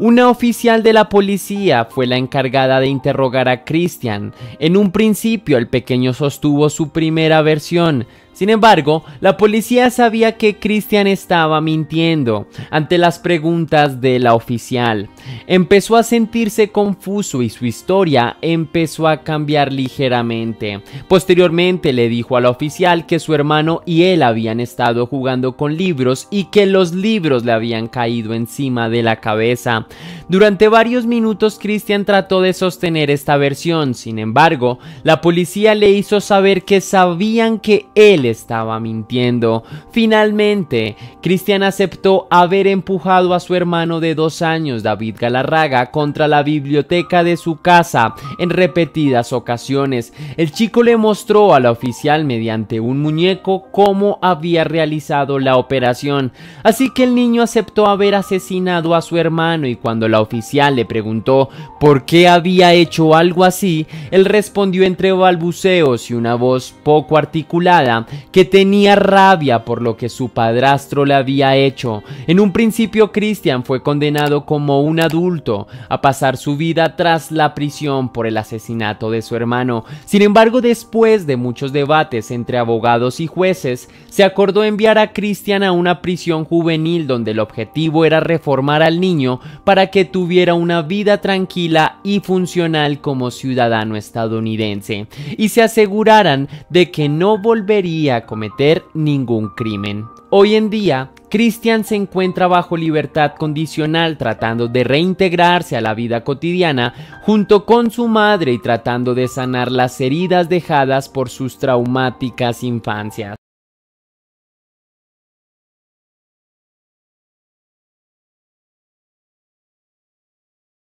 Una oficial de la policía fue la encargada de interrogar a Christian. En un principio, el pequeño sostuvo su primera versión. Sin embargo, la policía sabía que Christian estaba mintiendo ante las preguntas de la oficial. Empezó a sentirse confuso y su historia empezó a cambiar ligeramente. Posteriormente le dijo a la oficial que su hermano y él habían estado jugando con libros y que los libros le habían caído encima de la cabeza. Durante varios minutos Christian trató de sostener esta versión. Sin embargo, la policía le hizo saber que sabían que él estaba mintiendo. Finalmente, Christian aceptó haber empujado a su hermano de 2 años, David Galarraga, contra la biblioteca de su casa en repetidas ocasiones. El chico le mostró a la oficial mediante un muñeco cómo había realizado la operación, así que el niño aceptó haber asesinado a su hermano, y cuando la oficial le preguntó por qué había hecho algo así, él respondió entre balbuceos y una voz poco articulada que tenía rabia por lo que su padrastro le había hecho. En un principio, Christian fue condenado como un adulto a pasar su vida tras la prisión por el asesinato de su hermano. Sin embargo, después de muchos debates entre abogados y jueces, se acordó enviar a Christian a una prisión juvenil donde el objetivo era reformar al niño para que tuviera una vida tranquila y funcional como ciudadano estadounidense y se aseguraran de que no volvería a cometer ningún crimen. Hoy en día, Christian se encuentra bajo libertad condicional tratando de reintegrarse a la vida cotidiana junto con su madre y tratando de sanar las heridas dejadas por sus traumáticas infancias.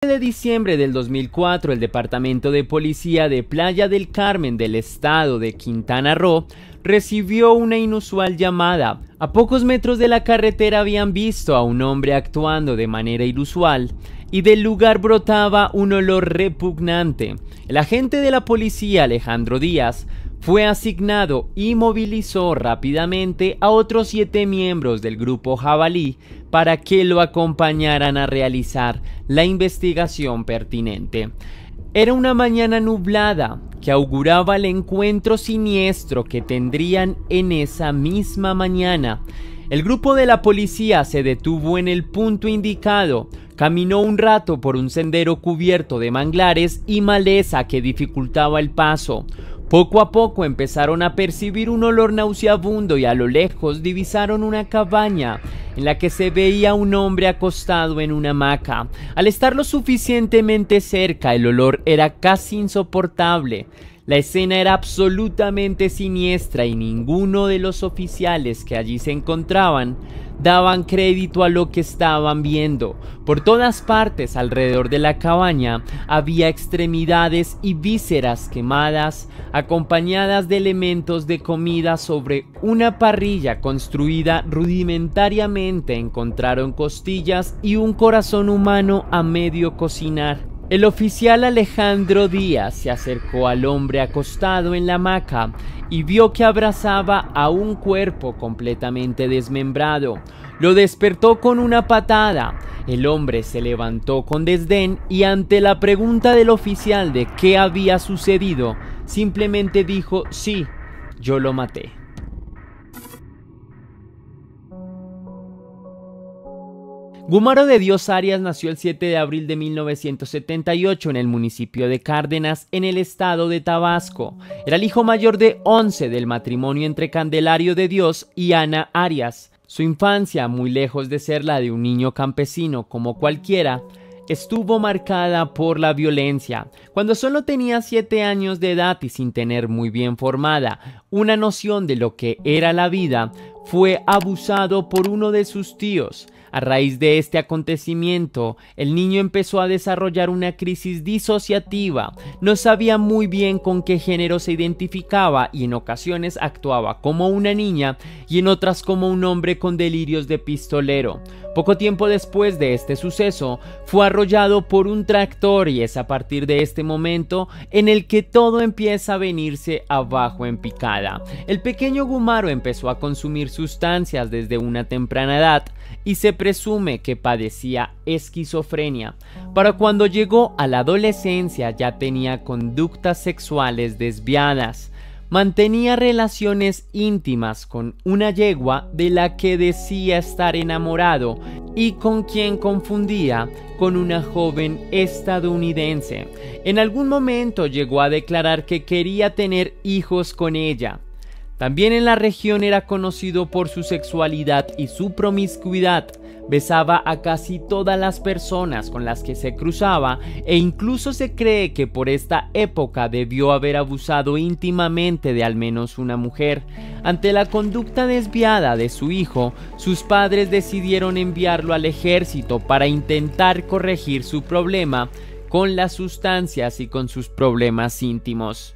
De diciembre del 2004, el Departamento de Policía de Playa del Carmen del estado de Quintana Roo recibió una inusual llamada. A pocos metros de la carretera habían visto a un hombre actuando de manera inusual y del lugar brotaba un olor repugnante. El agente de la policía, Alejandro Díaz, fue asignado y movilizó rápidamente a otros 7 miembros del grupo Jabalí para que lo acompañaran a realizar la investigación pertinente. Era una mañana nublada que auguraba el encuentro siniestro que tendrían en esa misma mañana. El grupo de la policía se detuvo en el punto indicado, caminó un rato por un sendero cubierto de manglares y maleza que dificultaba el paso. Poco a poco empezaron a percibir un olor nauseabundo y a lo lejos divisaron una cabaña en la que se veía un hombre acostado en una hamaca. Al estar lo suficientemente cerca, el olor era casi insoportable. La escena era absolutamente siniestra y ninguno de los oficiales que allí se encontraban daban crédito a lo que estaban viendo. Por todas partes alrededor de la cabaña había extremidades y vísceras quemadas, acompañadas de elementos de comida sobre una parrilla construida rudimentariamente. Encontraron costillas y un corazón humano a medio cocinar. El oficial Alejandro Díaz se acercó al hombre acostado en la hamaca y vio que abrazaba a un cuerpo completamente desmembrado. Lo despertó con una patada. El hombre se levantó con desdén y ante la pregunta del oficial de qué había sucedido, simplemente dijo: sí, yo lo maté. Gumaro de Dios Arias nació el 7 de abril de 1978 en el municipio de Cárdenas, en el estado de Tabasco. Era el hijo mayor de 11 del matrimonio entre Candelario de Dios y Ana Arias. Su infancia, muy lejos de ser la de un niño campesino como cualquiera, estuvo marcada por la violencia. Cuando solo tenía 7 años de edad y sin tener muy bien formada una noción de lo que era la vida, fue abusado por uno de sus tíos. A raíz de este acontecimiento, el niño empezó a desarrollar una crisis disociativa. No sabía muy bien con qué género se identificaba y en ocasiones actuaba como una niña y en otras como un hombre con delirios de pistolero. Poco tiempo después de este suceso, fue arrollado por un tractor y es a partir de este momento en el que todo empieza a venirse abajo en picada. El pequeño Gumaro empezó a consumir sustancias desde una temprana edad y se presume que padecía esquizofrenia. Para cuando llegó a la adolescencia ya tenía conductas sexuales desviadas. Mantenía relaciones íntimas con una yegua de la que decía estar enamorado y con quien confundía con una joven estadounidense. En algún momento llegó a declarar que quería tener hijos con ella. También en la región era conocido por su sexualidad y su promiscuidad. Besaba a casi todas las personas con las que se cruzaba e incluso se cree que por esta época debió haber abusado íntimamente de al menos una mujer. Ante la conducta desviada de su hijo, sus padres decidieron enviarlo al ejército para intentar corregir su problema con las sustancias y con sus problemas íntimos.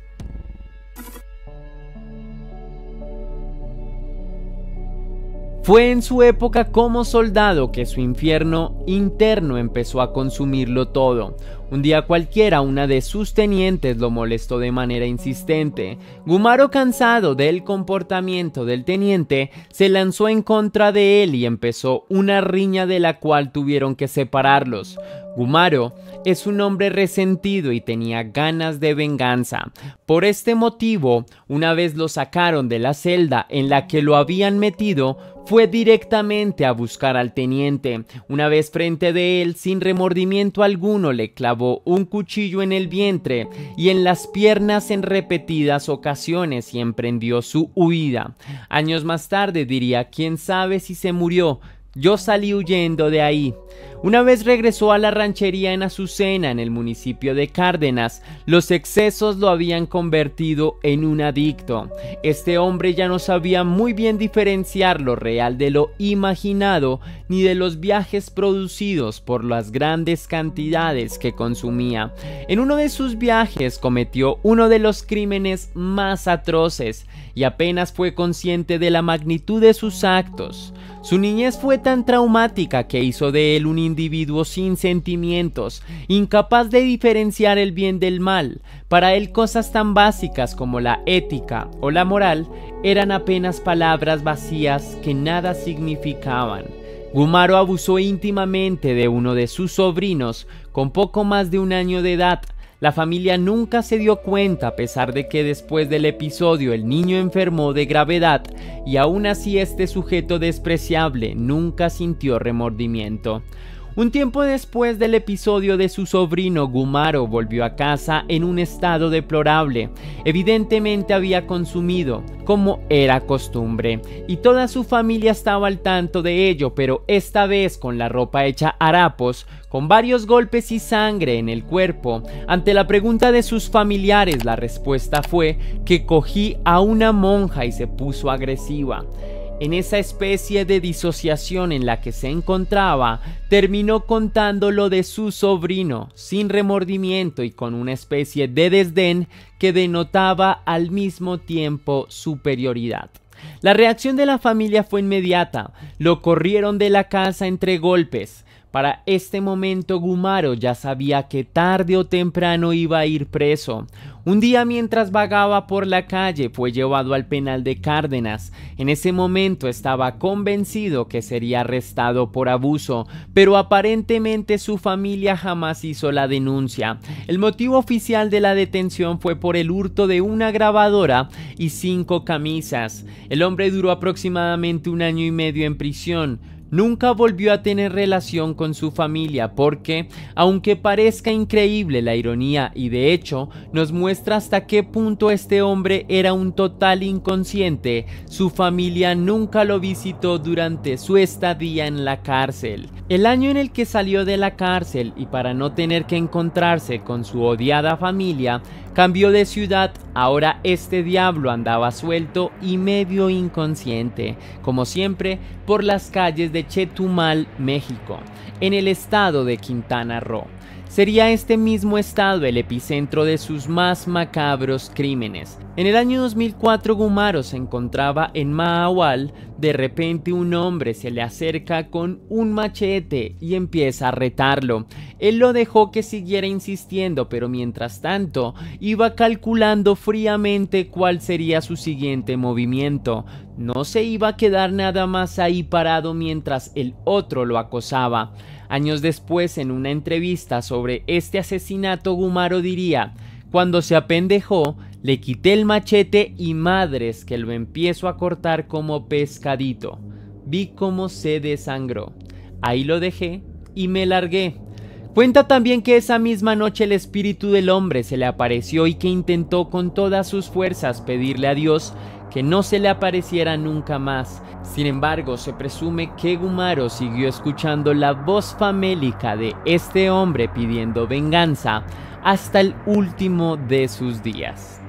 Fue en su época como soldado que su infierno interno empezó a consumirlo todo. Un día cualquiera, una de sus tenientes lo molestó de manera insistente. Gumaro, cansado del comportamiento del teniente, se lanzó en contra de él y empezó una riña de la cual tuvieron que separarlos. Gumaro es un hombre resentido y tenía ganas de venganza. Por este motivo, una vez lo sacaron de la celda en la que lo habían metido, fue directamente a buscar al teniente. Una vez frente de él, sin remordimiento alguno, le clavó un cuchillo en el vientre y en las piernas en repetidas ocasiones y emprendió su huida. Años más tarde diría: quién sabe si se murió, yo salí huyendo de ahí. Una vez regresó a la ranchería en Azucena, en el municipio de Cárdenas, los excesos lo habían convertido en un adicto. Este hombre ya no sabía muy bien diferenciar lo real de lo imaginado, ni de los viajes producidos por las grandes cantidades que consumía. En uno de sus viajes cometió uno de los crímenes más atroces y apenas fue consciente de la magnitud de sus actos. Su niñez fue tan traumática que hizo de él un individuo sin sentimientos, incapaz de diferenciar el bien del mal. Para él, cosas tan básicas como la ética o la moral eran apenas palabras vacías que nada significaban. Gumaro abusó íntimamente de uno de sus sobrinos con poco más de 1 año de edad. La familia nunca se dio cuenta, a pesar de que después del episodio el niño enfermó de gravedad y aún así este sujeto despreciable nunca sintió remordimiento. Un tiempo después del episodio de su sobrino, Gumaro volvió a casa en un estado deplorable. Evidentemente había consumido, como era costumbre, y toda su familia estaba al tanto de ello, pero esta vez con la ropa hecha harapos, con varios golpes y sangre en el cuerpo. Ante la pregunta de sus familiares, la respuesta fue que cogí a una monja y se puso agresiva. En esa especie de disociación en la que se encontraba, terminó contando lo de su sobrino, sin remordimiento y con una especie de desdén que denotaba al mismo tiempo superioridad. La reacción de la familia fue inmediata. Lo corrieron de la casa entre golpes. Para este momento Gumaro ya sabía que tarde o temprano iba a ir preso. Un día, mientras vagaba por la calle, fue llevado al penal de Cárdenas. En ese momento estaba convencido que sería arrestado por abuso, pero aparentemente su familia jamás hizo la denuncia. El motivo oficial de la detención fue por el hurto de una grabadora y 5 camisas. El hombre duró aproximadamente 1 año y medio en prisión. Nunca volvió a tener relación con su familia porque, aunque parezca increíble la ironía y de hecho nos muestra hasta qué punto este hombre era un total inconsciente, su familia nunca lo visitó durante su estadía en la cárcel. El año en el que salió de la cárcel y para no tener que encontrarse con su odiada familia, cambió de ciudad. Ahora este diablo andaba suelto y medio inconsciente, como siempre, por las calles de Chetumal, México, en el estado de Quintana Roo. Sería este mismo estado el epicentro de sus más macabros crímenes. En el año 2004 Gumaro se encontraba en Mahahual. De repente un hombre se le acerca con un machete y empieza a retarlo. Él lo dejó que siguiera insistiendo, pero mientras tanto iba calculando fríamente cuál sería su siguiente movimiento. No se iba a quedar nada más ahí parado mientras el otro lo acosaba. Años después, en una entrevista sobre este asesinato, Gumaro diría: "Cuando se apendejó, le quité el machete y madres que lo empiezo a cortar como pescadito. Vi cómo se desangró. Ahí lo dejé y me largué". Cuenta también que esa misma noche el espíritu del hombre se le apareció y que intentó con todas sus fuerzas pedirle a Dios que no se le apareciera nunca más. Sin embargo, se presume que Gumaro siguió escuchando la voz famélica de este hombre pidiendo venganza hasta el último de sus días.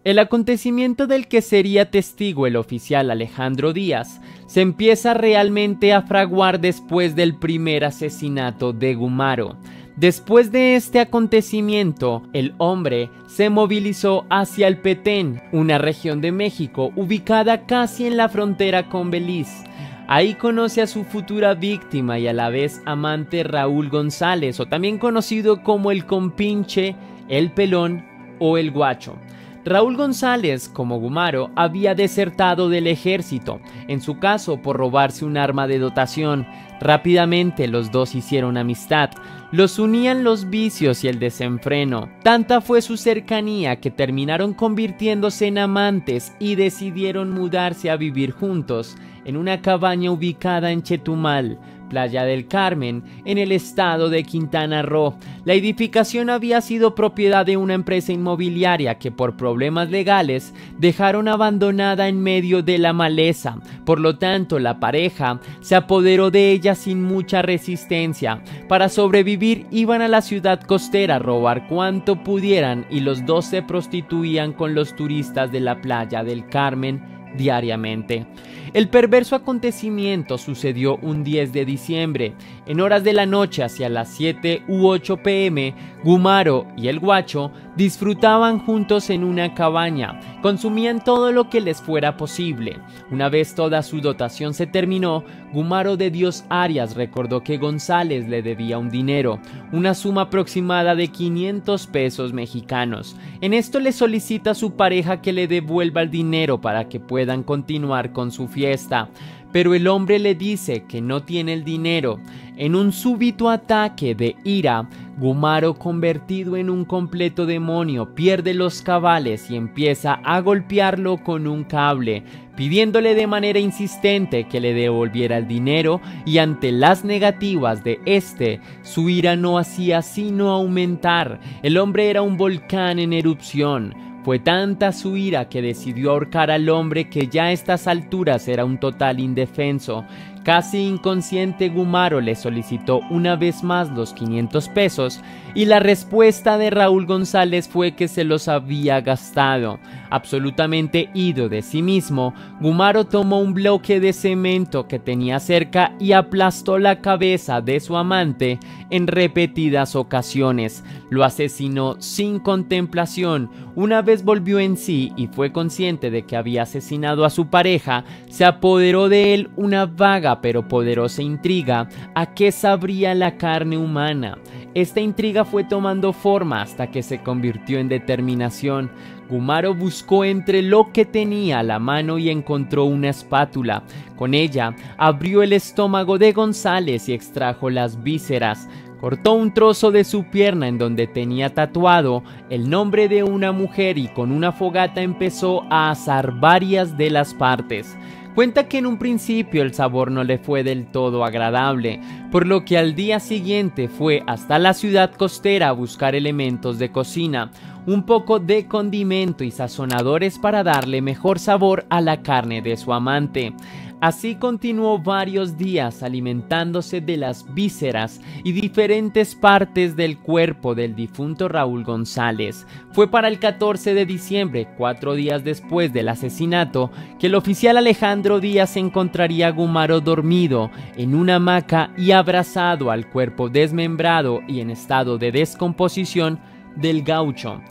El acontecimiento del que sería testigo el oficial Alejandro Díaz se empieza realmente a fraguar después del primer asesinato de Gumaro. Después de este acontecimiento, el hombre se movilizó hacia el Petén, una región de México ubicada casi en la frontera con Belice. Ahí conoce a su futura víctima y a la vez amante Raúl González, o también conocido como el Compinche, el Pelón o el Guacho. Raúl González, como Gumaro, había desertado del ejército, en su caso por robarse un arma de dotación. Rápidamente los dos hicieron amistad. Los unían los vicios y el desenfreno. Tanta fue su cercanía que terminaron convirtiéndose en amantes y decidieron mudarse a vivir juntos en una cabaña ubicada en Chetumal, Playa del Carmen, en el estado de Quintana Roo. La edificación había sido propiedad de una empresa inmobiliaria que por problemas legales dejaron abandonada en medio de la maleza. Por lo tanto, la pareja se apoderó de ella sin mucha resistencia. Para sobrevivir iban a la ciudad costera a robar cuanto pudieran y los dos se prostituían con los turistas de la Playa del Carmen diariamente. El perverso acontecimiento sucedió un 10 de diciembre. En horas de la noche, hacia las 7 u 8 p.m., Gumaro y el Guacho disfrutaban juntos en una cabaña. Consumían todo lo que les fuera posible. Una vez toda su dotación se terminó, Gumaro de Dios Arias recordó que González le debía un dinero, una suma aproximada de 500 pesos mexicanos. En esto le solicita a su pareja que le devuelva el dinero para que puedan continuar con su fiesta, pero el hombre le dice que no tiene el dinero. En un súbito ataque de ira, Gumaro, convertido en un completo demonio, pierde los cabales y empieza a golpearlo con un cable, pidiéndole de manera insistente que le devolviera el dinero, y ante las negativas de este, su ira no hacía sino aumentar. El hombre era un volcán en erupción. Fue tanta su ira que decidió ahorcar al hombre, que ya a estas alturas era un total indefenso. Casi inconsciente, Gumaro le solicitó una vez más los 500 pesos y la respuesta de Raúl González fue que se los había gastado. Absolutamente ido de sí mismo, Gumaro tomó un bloque de cemento que tenía cerca y aplastó la cabeza de su amante en repetidas ocasiones. Lo asesinó sin contemplación. Una vez volvió en sí y fue consciente de que había asesinado a su pareja, se apoderó de él una vaga pero poderosa intriga a qué sabría la carne humana. Esta intriga fue tomando forma hasta que se convirtió en determinación. Gumaro buscó entre lo que tenía a la mano y encontró una espátula. Con ella abrió el estómago de González y extrajo las vísceras. Cortó un trozo de su pierna en donde tenía tatuado el nombre de una mujer y con una fogata empezó a asar varias de las partes. Cuenta que en un principio el sabor no le fue del todo agradable, por lo que al día siguiente fue hasta la ciudad costera a buscar elementos de cocina, un poco de condimento y sazonadores para darle mejor sabor a la carne de su amante. Así continuó varios días alimentándose de las vísceras y diferentes partes del cuerpo del difunto Raúl González. Fue para el 14 de diciembre, 4 días después del asesinato, que el oficial Alejandro Díaz encontraría a Gumaro dormido en una hamaca y abrazado al cuerpo desmembrado y en estado de descomposición del gaucho.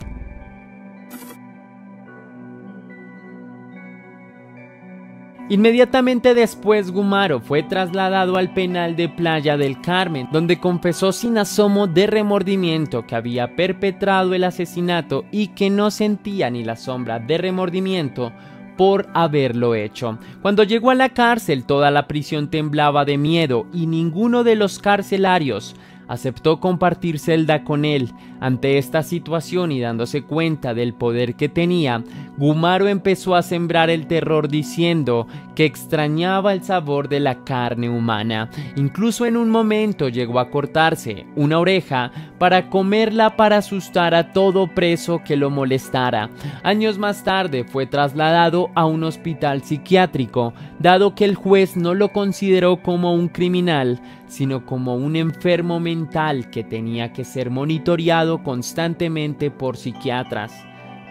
Inmediatamente después, Gumaro fue trasladado al penal de Playa del Carmen, donde confesó sin asomo de remordimiento que había perpetrado el asesinato y que no sentía ni la sombra de remordimiento por haberlo hecho. Cuando llegó a la cárcel, toda la prisión temblaba de miedo y ninguno de los carcelarios aceptó compartir celda con él. Ante esta situación y dándose cuenta del poder que tenía, Gumaro empezó a sembrar el terror diciendo que extrañaba el sabor de la carne humana. Incluso en un momento llegó a cortarse una oreja para comerla para asustar a todo preso que lo molestara. Años más tarde fue trasladado a un hospital psiquiátrico, dado que el juez no lo consideró como un criminal, sino como un enfermo mental que tenía que ser monitoreado constantemente por psiquiatras.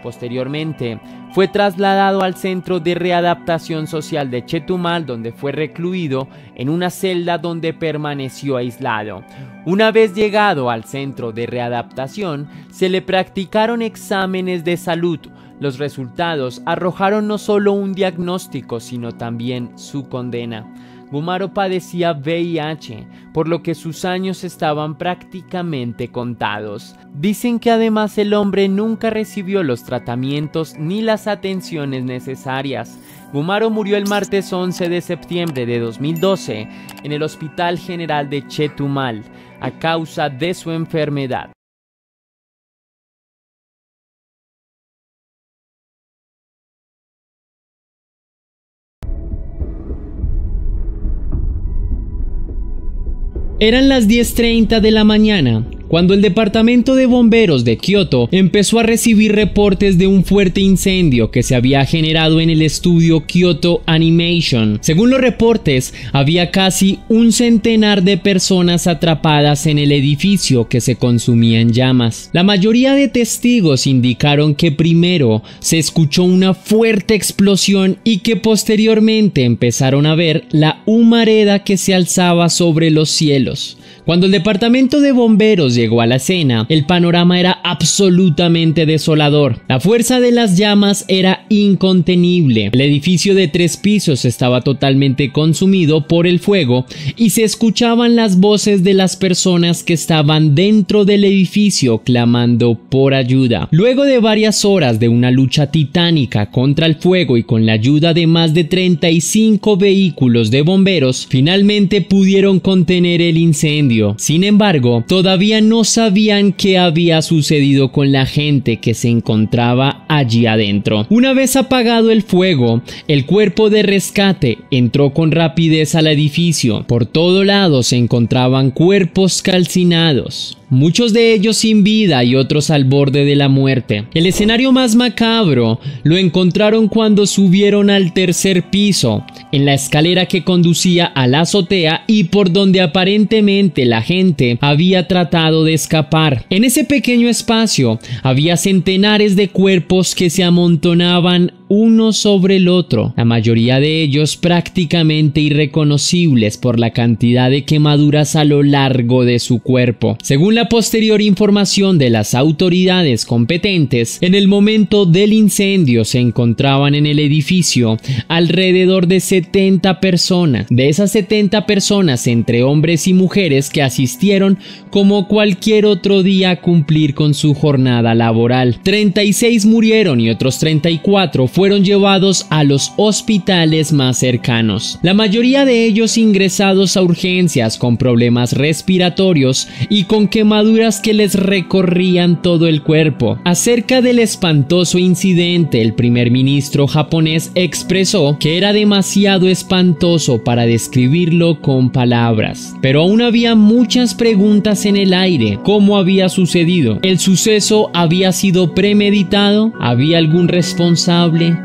Posteriormente, fue trasladado al Centro de Readaptación Social de Chetumal, donde fue recluido en una celda donde permaneció aislado. Una vez llegado al Centro de Readaptación, se le practicaron exámenes de salud. Los resultados arrojaron no solo un diagnóstico, sino también su condena. Gumaro padecía VIH, por lo que sus años estaban prácticamente contados. Dicen que además el hombre nunca recibió los tratamientos ni las atenciones necesarias. Gumaro murió el martes 11 de septiembre de 2012 en el Hospital General de Chetumal a causa de su enfermedad. Eran las 10:30 de la mañana, cuando el departamento de bomberos de Kioto empezó a recibir reportes de un fuerte incendio que se había generado en el estudio Kyoto Animation. Según los reportes, había casi un centenar de personas atrapadas en el edificio que se consumía en llamas. La mayoría de testigos indicaron que primero se escuchó una fuerte explosión y que posteriormente empezaron a ver la humareda que se alzaba sobre los cielos. Cuando el departamento de bomberos llegó a la escena, el panorama era absolutamente desolador. La fuerza de las llamas era incontenible. El edificio de 3 pisos estaba totalmente consumido por el fuego y se escuchaban las voces de las personas que estaban dentro del edificio clamando por ayuda. Luego de varias horas de una lucha titánica contra el fuego y con la ayuda de más de 35 vehículos de bomberos, finalmente pudieron contener el incendio. Sin embargo, todavía no sabían qué había sucedido con la gente que se encontraba allí adentro. Una vez apagado el fuego, el cuerpo de rescate entró con rapidez al edificio. Por todo lado se encontraban cuerpos calcinados, muchos de ellos sin vida y otros al borde de la muerte. El escenario más macabro lo encontraron cuando subieron al 3er piso, en la escalera que conducía a la azotea y por donde aparentemente la gente había tratado de escapar. En ese pequeño espacio había centenares de cuerpos que se amontonaban uno sobre el otro, la mayoría de ellos prácticamente irreconocibles por la cantidad de quemaduras a lo largo de su cuerpo. Según la posterior información de las autoridades competentes, en el momento del incendio se encontraban en el edificio alrededor de 70 personas. De esas 70 personas, entre hombres y mujeres que asistieron como cualquier otro día a cumplir con su jornada laboral. 36 murieron y otros 34 fueron llevados a los hospitales más cercanos. La mayoría de ellos ingresados a urgencias con problemas respiratorios y con quemaduras que les recorrían todo el cuerpo. Acerca del espantoso incidente, el primer ministro japonés expresó que era demasiado espantoso para describirlo con palabras. Pero aún había muchas preguntas en el aire. ¿Cómo había sucedido? ¿El suceso había sido premeditado? ¿Había algún responsable?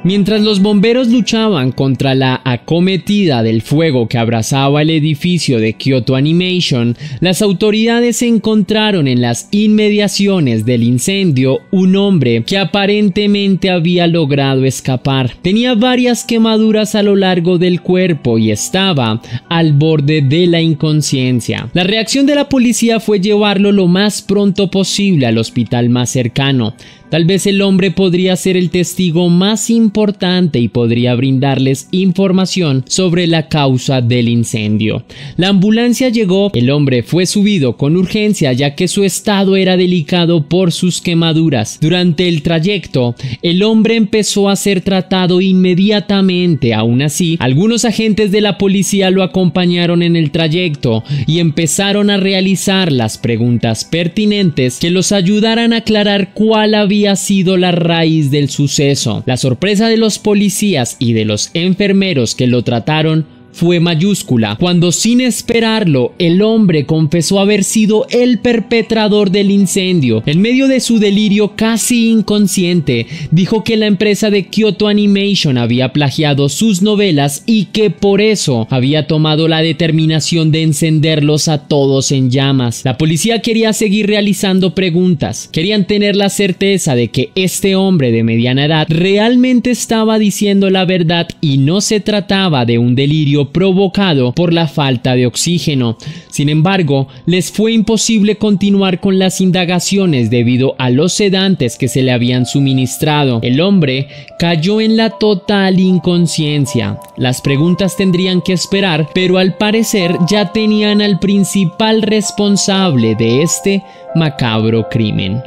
Mientras los bomberos luchaban contra la acometida del fuego que abrazaba el edificio de Kyoto Animation, las autoridades encontraron en las inmediaciones del incendio un hombre que aparentemente había logrado escapar. Tenía varias quemaduras a lo largo del cuerpo y estaba al borde de la inconsciencia. La reacción de la policía fue llevarlo lo más pronto posible al hospital más cercano. Tal vez el hombre podría ser el testigo más importante y podría brindarles información sobre la causa del incendio. La ambulancia llegó, el hombre fue subido con urgencia ya que su estado era delicado por sus quemaduras. Durante el trayecto, el hombre empezó a ser tratado inmediatamente. Aún así, algunos agentes de la policía lo acompañaron en el trayecto y empezaron a realizar las preguntas pertinentes que los ayudaran a aclarar cuál había sido la raíz del suceso. La sorpresa de los policías y de los enfermeros que lo trataron fue mayúscula cuando, sin esperarlo, el hombre confesó haber sido el perpetrador del incendio. En medio de su delirio casi inconsciente, dijo que la empresa de Kyoto Animation había plagiado sus novelas y que por eso había tomado la determinación de encenderlos a todos en llamas. La policía quería seguir realizando preguntas. Querían tener la certeza de que este hombre de mediana edad realmente estaba diciendo la verdad y no se trataba de un delirio provocado por la falta de oxígeno. Sin embargo, les fue imposible continuar con las indagaciones debido a los sedantes que se le habían suministrado. El hombre cayó en la total inconsciencia. Las preguntas tendrían que esperar, pero al parecer ya tenían al principal responsable de este macabro crimen.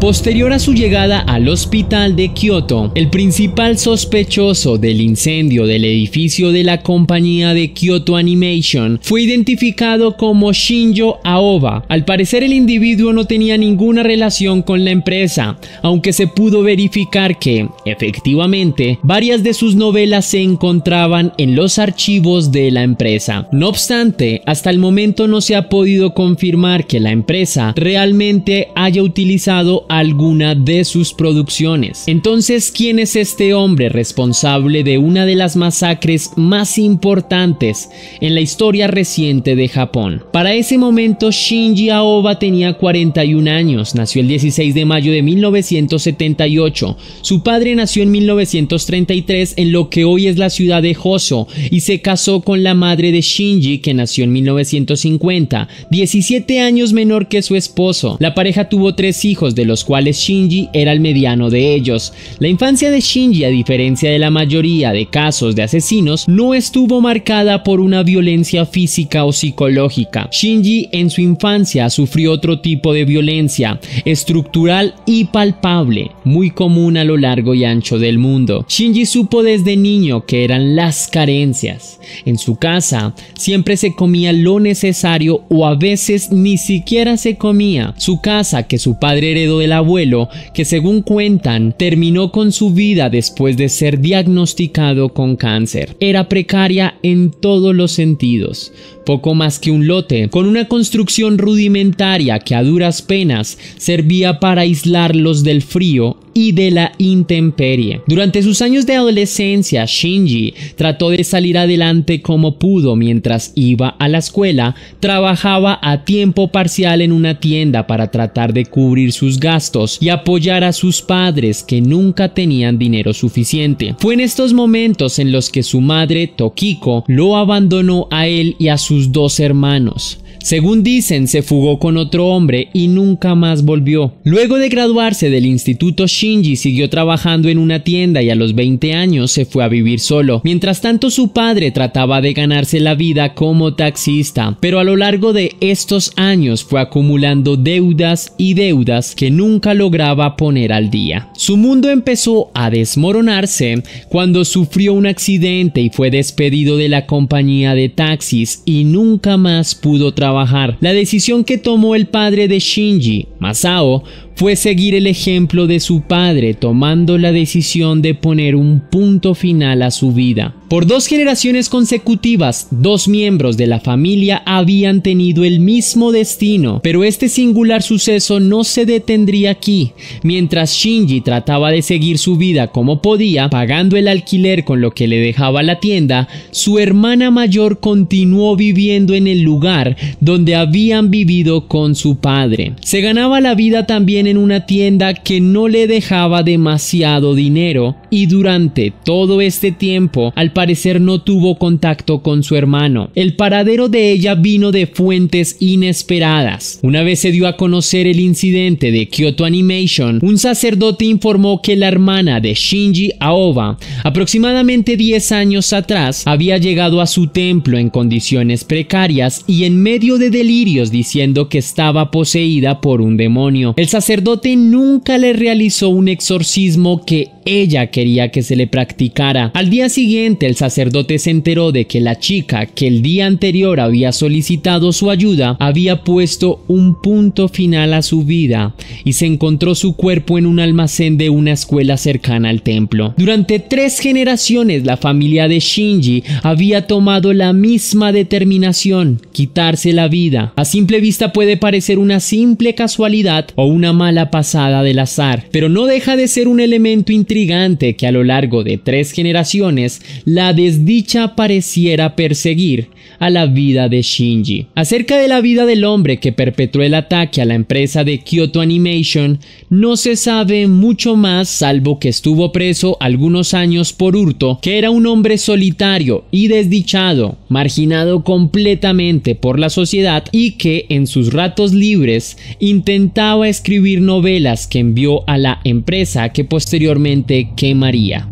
Posterior a su llegada al hospital de Kyoto, el principal sospechoso del incendio del edificio de la compañía de Kyoto Animation fue identificado como Shinjo Aoba. Al parecer, el individuo no tenía ninguna relación con la empresa, aunque se pudo verificar que, efectivamente, varias de sus novelas se encontraban en los archivos de la empresa. No obstante, hasta el momento no se ha podido confirmar que la empresa realmente haya utilizado alguna de sus producciones. Entonces, ¿quién es este hombre responsable de una de las masacres más importantes en la historia reciente de Japón? Para ese momento, Shinji Aoba tenía 41 años, nació el 16 de mayo de 1978. Su padre nació en 1933 en lo que hoy es la ciudad de Hoso y se casó con la madre de Shinji, que nació en 1950, 17 años menor que su esposo. La pareja tuvo 3 hijos, de los cuales Shinji era el mediano de ellos. La infancia de Shinji, a diferencia de la mayoría de casos de asesinos, no estuvo marcada por una violencia física o psicológica. Shinji en su infancia sufrió otro tipo de violencia, estructural y palpable, muy común a lo largo y ancho del mundo. Shinji supo desde niño que eran las carencias. En su casa siempre se comía lo necesario o a veces ni siquiera se comía. Su casa, que su padre heredó del abuelo, que según cuentan terminó con su vida después de ser diagnosticado con cáncer, era precaria en todos los sentidos. Poco más que un lote, con una construcción rudimentaria que a duras penas servía para aislarlos del frío y de la intemperie. Durante sus años de adolescencia, Shinji trató de salir adelante como pudo. Mientras iba a la escuela, trabajaba a tiempo parcial en una tienda para tratar de cubrir sus gastos y apoyar a sus padres, que nunca tenían dinero suficiente. Fue en estos momentos en los que su madre, Tokiko, lo abandonó a él y a sus dos hermanos. Según dicen, se fugó con otro hombre y nunca más volvió. Luego de graduarse del instituto, Shinji siguió trabajando en una tienda y a los 20 años se fue a vivir solo. Mientras tanto, su padre trataba de ganarse la vida como taxista, pero a lo largo de estos años fue acumulando deudas y deudas que nunca lograba poner al día. Su mundo empezó a desmoronarse cuando sufrió un accidente y fue despedido de la compañía de taxis y nunca más pudo trabajar. La decisión que tomó el padre de Shinji, Masao, fue seguir el ejemplo de su padre, tomando la decisión de poner un punto final a su vida. Por 2 generaciones consecutivas, 2 miembros de la familia habían tenido el mismo destino, pero este singular suceso no se detendría aquí. Mientras Shinji trataba de seguir su vida como podía, pagando el alquiler con lo que le dejaba la tienda, su hermana mayor continuó viviendo en el lugar donde habían vivido con su padre. Se ganaba la vida también en una tienda que no le dejaba demasiado dinero, y durante todo este tiempo al parecer no tuvo contacto con su hermano. El paradero de ella vino de fuentes inesperadas. Una vez se dio a conocer el incidente de Kyoto Animation, un sacerdote informó que la hermana de Shinji Aoba, aproximadamente 10 años atrás, había llegado a su templo en condiciones precarias y en medio de delirios, diciendo que estaba poseída por un demonio. El sacerdote nunca le realizó un exorcismo que ella quería que se le practicara. Al día siguiente, el sacerdote se enteró de que la chica que el día anterior había solicitado su ayuda había puesto un punto final a su vida y se encontró su cuerpo en un almacén de una escuela cercana al templo. Durante 3 generaciones, la familia de Shinji había tomado la misma determinación: quitarse la vida. A simple vista puede parecer una simple casualidad o una mala pasada del azar, pero no deja de ser un elemento intrigante que a lo largo de 3 generaciones la desdicha pareciera perseguir a la vida de Shinji. Acerca de la vida del hombre que perpetró el ataque a la empresa de Kyoto Animation, no se sabe mucho más, salvo que estuvo preso algunos años por hurto, que era un hombre solitario y desdichado, marginado completamente por la sociedad y que en sus ratos libres intentaba escribir novelas que envió a la empresa que posteriormente quemaría.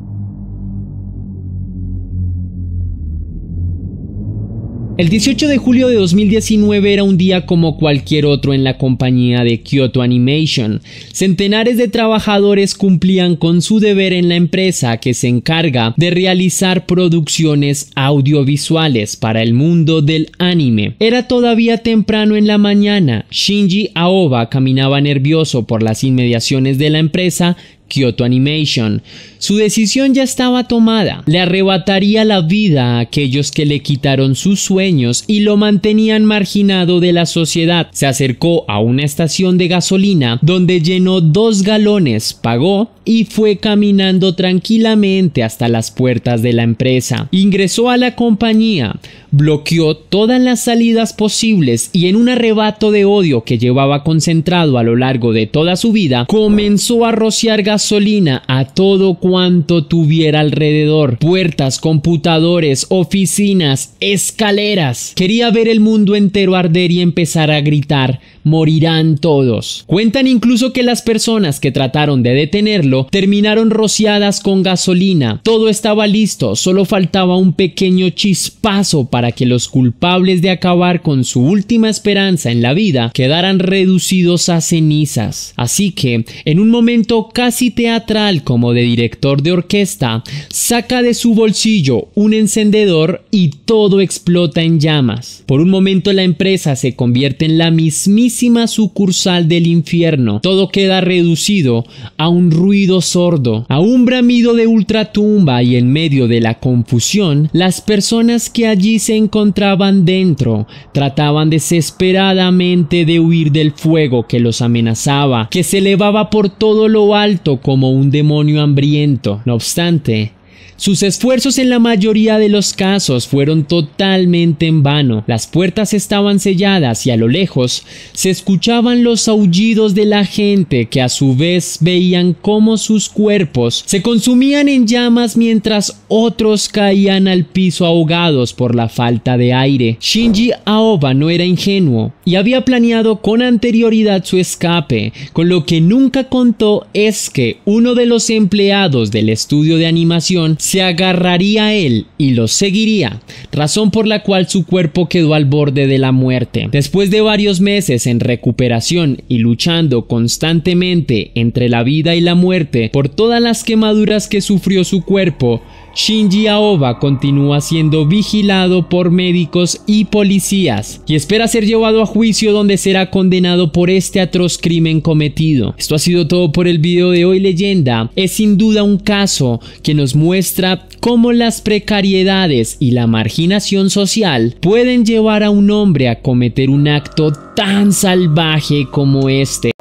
El 18 de julio de 2019 era un día como cualquier otro en la compañía de Kyoto Animation. Centenares de trabajadores cumplían con su deber en la empresa que se encarga de realizar producciones audiovisuales para el mundo del anime. Era todavía temprano en la mañana. Shinji Aoba caminaba nervioso por las inmediaciones de la empresa Kyoto Animation. Su decisión ya estaba tomada. Le arrebataría la vida a aquellos que le quitaron sus sueños y lo mantenían marginado de la sociedad. Se acercó a una estación de gasolina donde llenó 2 galones, pagó y fue caminando tranquilamente hasta las puertas de la empresa. Ingresó a la compañía, bloqueó todas las salidas posibles y en un arrebato de odio que llevaba concentrado a lo largo de toda su vida, comenzó a rociar gasolina a todo cuanto tuviera alrededor: puertas, computadores, oficinas, escaleras. Quería ver el mundo entero arder y empezar a gritar: morirán todos. Cuentan incluso que las personas que trataron de detenerlo terminaron rociadas con gasolina. Todo estaba listo, solo faltaba un pequeño chispazo para que los culpables de acabar con su última esperanza en la vida quedaran reducidos a cenizas. Así que, en un momento casi teatral como de director de orquesta, saca de su bolsillo un encendedor y todo explota en llamas. Por un momento la empresa se convierte en la mismísima sucursal del infierno. Todo queda reducido a un ruido sordo, a un bramido de ultratumba, y en medio de la confusión, las personas que allí se encontraban dentro trataban desesperadamente de huir del fuego que los amenazaba, que se elevaba por todo lo alto como un demonio hambriento. No obstante, sus esfuerzos en la mayoría de los casos fueron totalmente en vano. Las puertas estaban selladas y a lo lejos se escuchaban los aullidos de la gente, que a su vez veían cómo sus cuerpos se consumían en llamas mientras otros caían al piso ahogados por la falta de aire. Shinji Aoba no era ingenuo y había planeado con anterioridad su escape. Con lo que nunca contó es que uno de los empleados del estudio de animación se agarraría a él y lo seguiría, razón por la cual su cuerpo quedó al borde de la muerte. Después de varios meses en recuperación y luchando constantemente entre la vida y la muerte por todas las quemaduras que sufrió su cuerpo, Shinji Aoba continúa siendo vigilado por médicos y policías y espera ser llevado a juicio, donde será condenado por este atroz crimen cometido. Esto ha sido todo por el video de hoy, leyenda. Es sin duda un caso que nos muestra cómo las precariedades y la marginación social pueden llevar a un hombre a cometer un acto tan salvaje como este.